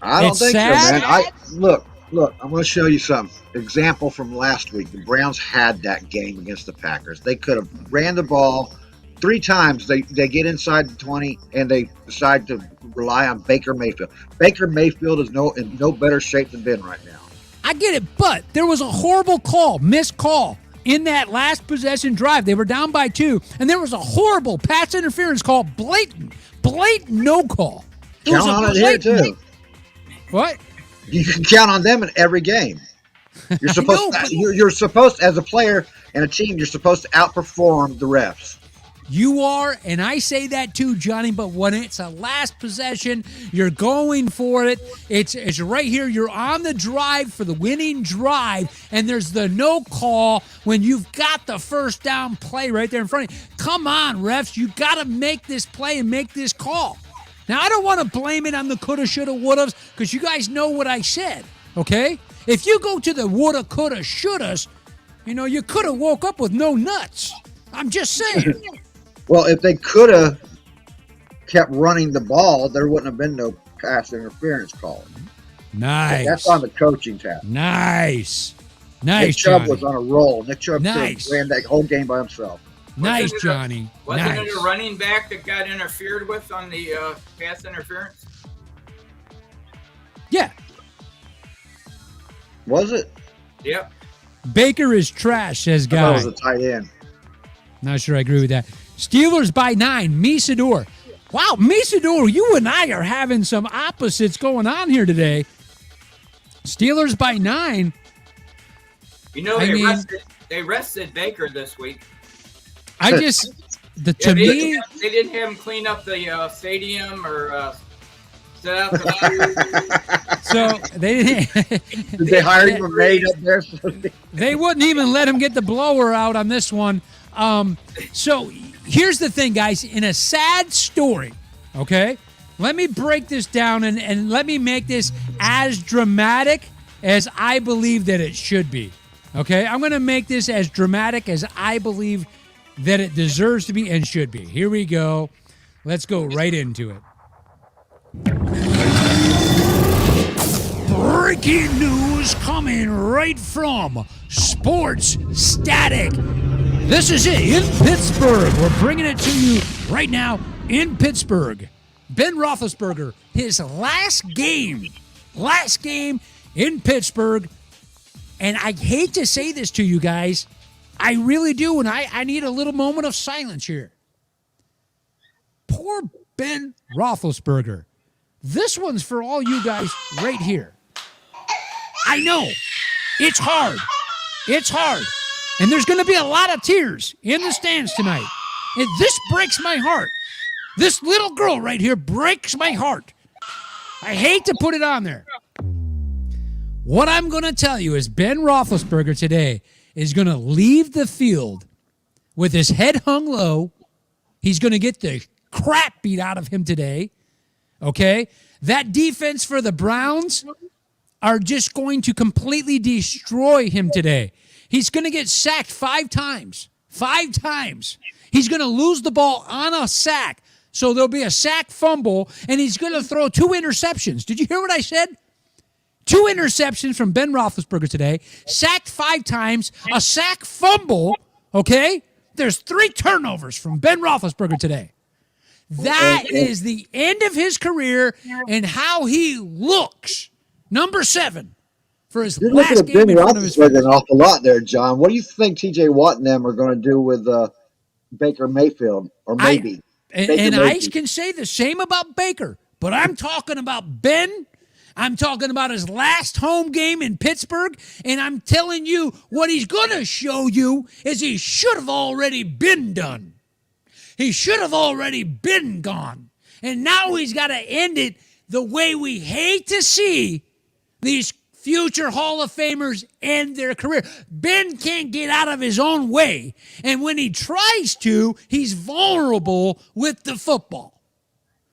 I don't It's think sad. so, man. Look. I'm going to show you some example from last week. The Browns had that game against the Packers. They could have ran the ball 3 times. They get inside the 20 and they decide to rely on Baker Mayfield. Baker Mayfield is in no better shape than Ben right now. I get it, but there was a horrible missed call in that last possession drive. They were down by 2, and there was a horrible pass interference call, blatant no call. Count on it here too. What? You can count on them in every game. You're supposed but- you're supposed, as a player and a team, you're supposed to outperform the refs. You are, and I say that too, Johnny, but when it's a last possession, you're going for it. It's right here. You're on the drive for the winning drive, and there's the no call when you've got the first down play right there in front of you. Come on, refs. You got to make this play and make this call. Now, I don't want to blame it on the coulda, shoulda, wouldas because you guys know what I said, okay? If you go to the woulda, coulda, shouldas, you could have woke up with no nuts. I'm just saying. Well, if they could have kept running the ball, there wouldn't have been no pass interference call. Nice. That's on the coaching tab. Nice. Nick Nice, Chubb Johnny. was on a roll. Nick Chubb Nice. ran that whole game by himself. Nice, Johnny. Wasn't Nice. it a running back that got interfered with on the pass interference? Yeah. Was it? Yep. Baker is trash, says I thought it Guy. was a tight end. Not sure I agree with that. Steelers by 9. Misador. Wow, Misador, you and I are having some opposites going on here today. Steelers by 9. They rested Baker this week. I just, Yeah, to they, me, they didn't have him clean up the stadium or set out the so they didn't. Did they hire him a maid up there? They wouldn't even let him get the blower out on this one. So here's the thing, guys. In a sad story, okay, let me break this down and let me make this as dramatic as I believe that it should be. Okay, I'm going to make this as dramatic as I believe that it deserves to be and should be. Here we go. Let's go right into it. Breaking news coming right from Sports Static. This is it in Pittsburgh. We're bringing it to you right now in Pittsburgh. Ben Roethlisberger, his last game in Pittsburgh. And I hate to say this to you guys. I really do, and I need a little moment of silence here. Poor Ben Roethlisberger. This one's for all you guys right here. I know. It's hard. It's hard. And there's going to be a lot of tears in the stands tonight. And this breaks my heart. This little girl right here breaks my heart. I hate to put it on there. What I'm going to tell you is Ben Roethlisberger today is going to leave the field with his head hung low. He's going to get the crap beat out of him today. Okay? That defense for the Browns are just going to completely destroy him today. He's going to get sacked 5 times. 5 times. He's going to lose the ball on a sack. So there'll be a sack fumble, and he's going to throw 2 interceptions. Did you hear what I said? 2 interceptions from Ben Roethlisberger today, sacked 5 times, a sack fumble, okay? There's 3 turnovers from Ben Roethlisberger today. That is the end of his career and how he looks. Number 7 for his You're last looking at game Ben in front of his Roethlisberger an awful lot there, John. What do you think T.J. Watt and them are going to do with Baker Mayfield, or maybe? And I can say the same about Baker, but I'm talking about Ben. I'm talking about his last home game in Pittsburgh, and I'm telling you what he's going to show you is he should have already been done. He should have already been gone. And now he's got to end it the way we hate to see these future Hall of Famers end their career. Ben can't get out of his own way, and when he tries to, he's vulnerable with the football.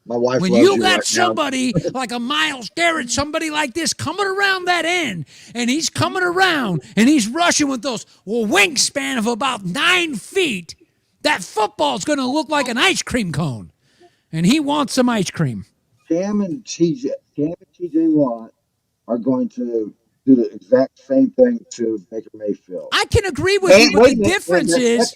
My wife when loves you you got right somebody like a Myles Garrett, somebody like this coming around that end, and he's coming around and he's rushing with those wingspan of about 9 feet, that football's going to look like an ice cream cone, and he wants some ice cream. Cam and T.J. Watt are going to do the exact same thing to Baker Mayfield. I can agree with you, but the difference is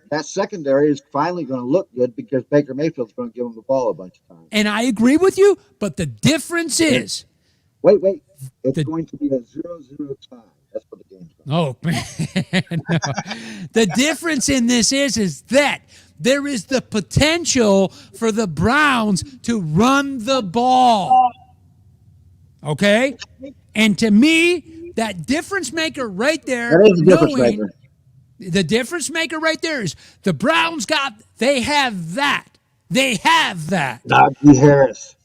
that secondary is finally going to look good because Baker Mayfield's going to give him the ball a bunch of times. And I agree with you, but the difference is wait. It's going to be a 0-0 tie. That's what the game's going to be. Oh, man. No. The difference in this is that there is the potential for the Browns to run the ball. Okay? And to me, that difference maker right there, That is the difference maker. The difference maker right there is the Browns they have that. They have that. Najee Harris.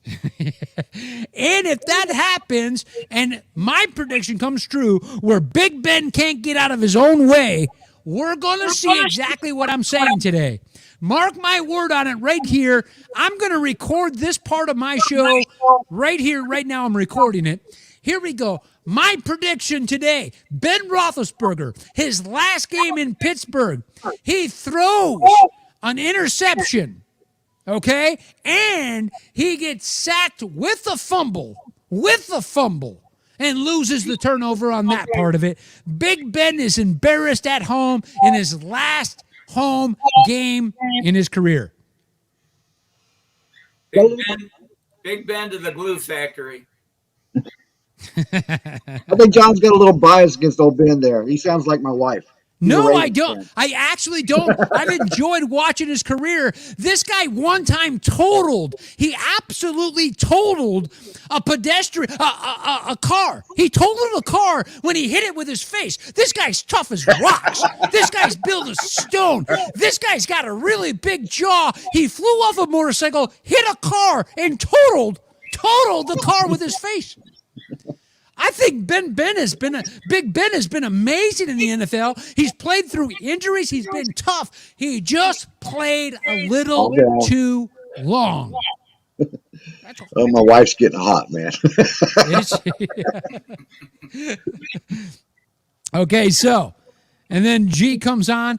And if that happens, and my prediction comes true, where Big Ben can't get out of his own way, we're going to see exactly what I'm saying today. Mark my word on it right here. I'm going to record this part of my show right here, right now. I'm recording it. Here we go. My prediction today, Ben Roethlisberger, his last game in Pittsburgh, he throws an interception, okay? And he gets sacked with a fumble, and loses the turnover on that part of it. Big Ben is embarrassed at home in his last home game in his career. Big Ben to the glue factory. I think John's got a little bias against old Ben there. He sounds like my wife. No, I don't. I actually don't. I've enjoyed watching his career. This guy one time totaled. He absolutely totaled a pedestrian, a car. He totaled a car when he hit it with his face. This guy's tough as rocks. This guy's built of stone. This guy's got a really big jaw. He flew off a motorcycle, hit a car, and totaled the car with his face. I think Big Ben has been amazing in the NFL. He's played through injuries. He's been tough. He just played a little too long. Oh, my wife's getting hot, man. Okay, so, and then G comes on.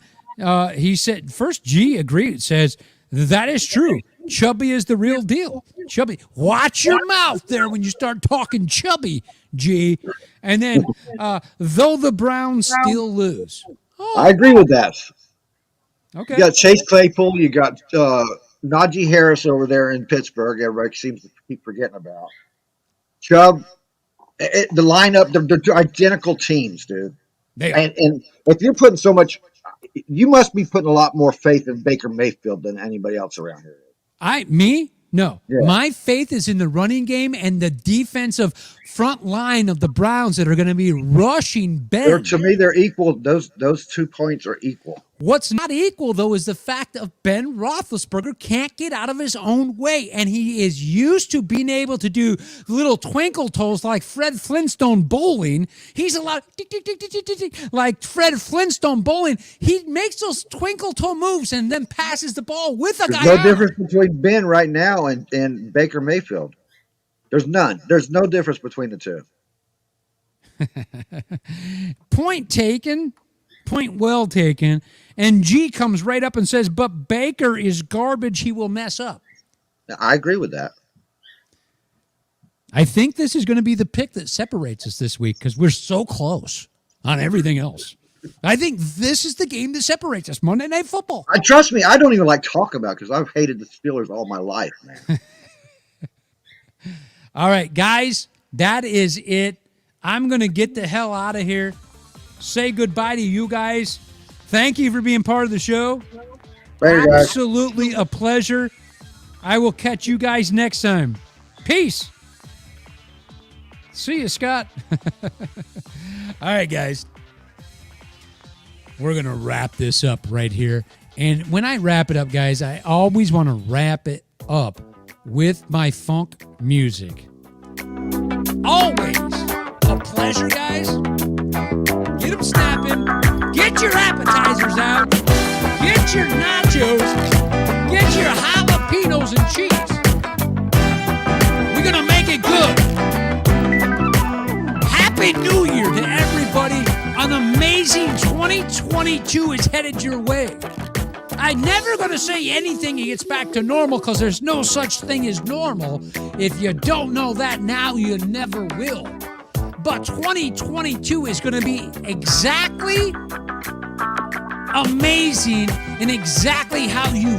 He said, first G agreed. Says, that is true. Chubby is the real deal. Chubby. Watch your mouth there when you start talking chubby, G. And then, though the Browns still lose. Oh. I agree with that. Okay. You got Chase Claypool. You got Najee Harris over there in Pittsburgh. Everybody seems to keep forgetting about. Chubb. The lineup, they're identical teams, dude. They are. And if you're putting so much, you must be putting a lot more faith in Baker Mayfield than anybody else around here. Me? No. Yeah. My faith is in the running game and the defensive front line of the Browns that are going to be rushing Ben. To me, they're equal. Those 2 points are equal. What's not equal, though, is the fact of Ben Roethlisberger can't get out of his own way, and he is used to being able to do little twinkle toes like Fred Flintstone bowling. He's a lot like Fred Flintstone bowling. He makes those twinkle toe moves and then passes the ball with a guy. There's no difference between Ben right now and Baker Mayfield. There's none. There's no difference between the two. Point taken. Point well taken. And G comes right up and says, but Baker is garbage. He will mess up. I agree with that. I think this is going to be the pick that separates us this week because we're so close on everything else. I think this is the game that separates us, Monday Night Football. Trust me, I don't even like talking about it because I've hated the Steelers all my life, man. All right, guys, that is it. I'm going to get the hell out of here. Say goodbye to you guys. Thank you for being part of the show. Later, guys. Absolutely a pleasure. I will catch you guys next time. Peace. See you, Scott. All right, guys. We're going to wrap this up right here. And when I wrap it up, guys, I always want to wrap it up with my funk music. Always a pleasure, guys. Get them snapping. Get your appetizers out. Get your nachos. Get your jalapenos and cheese. We're going to make it good. Happy New Year to everybody. An amazing 2022 is headed your way. I'm never going to say anything gets back to normal because there's no such thing as normal. If you don't know that now, you never will. But 2022 is going to be exactly amazing and exactly how you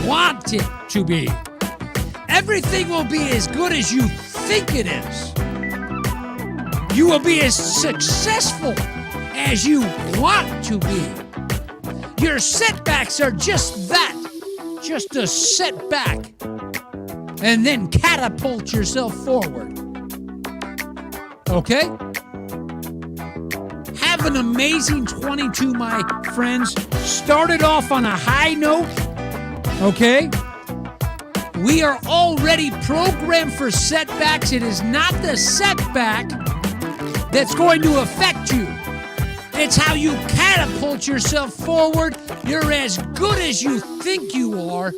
want it to be. Everything will be as good as you think it is. You will be as successful as you want to be. Your setbacks are just that, just a setback. And then catapult yourself forward. Okay? Have an amazing 22, my friends. Started off on a high note. Okay? We are already programmed for setbacks. It is not the setback that's going to affect you. It's how you catapult yourself forward. You're as good as you think you are.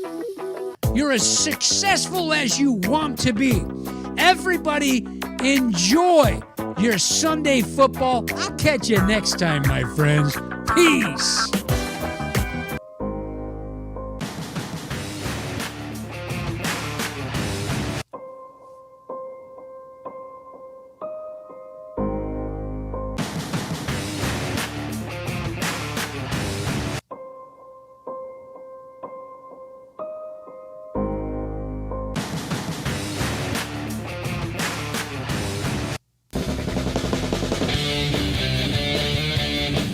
You're as successful as you want to be. Everybody, enjoy your Sunday football. I'll catch you next time, my friends. Peace.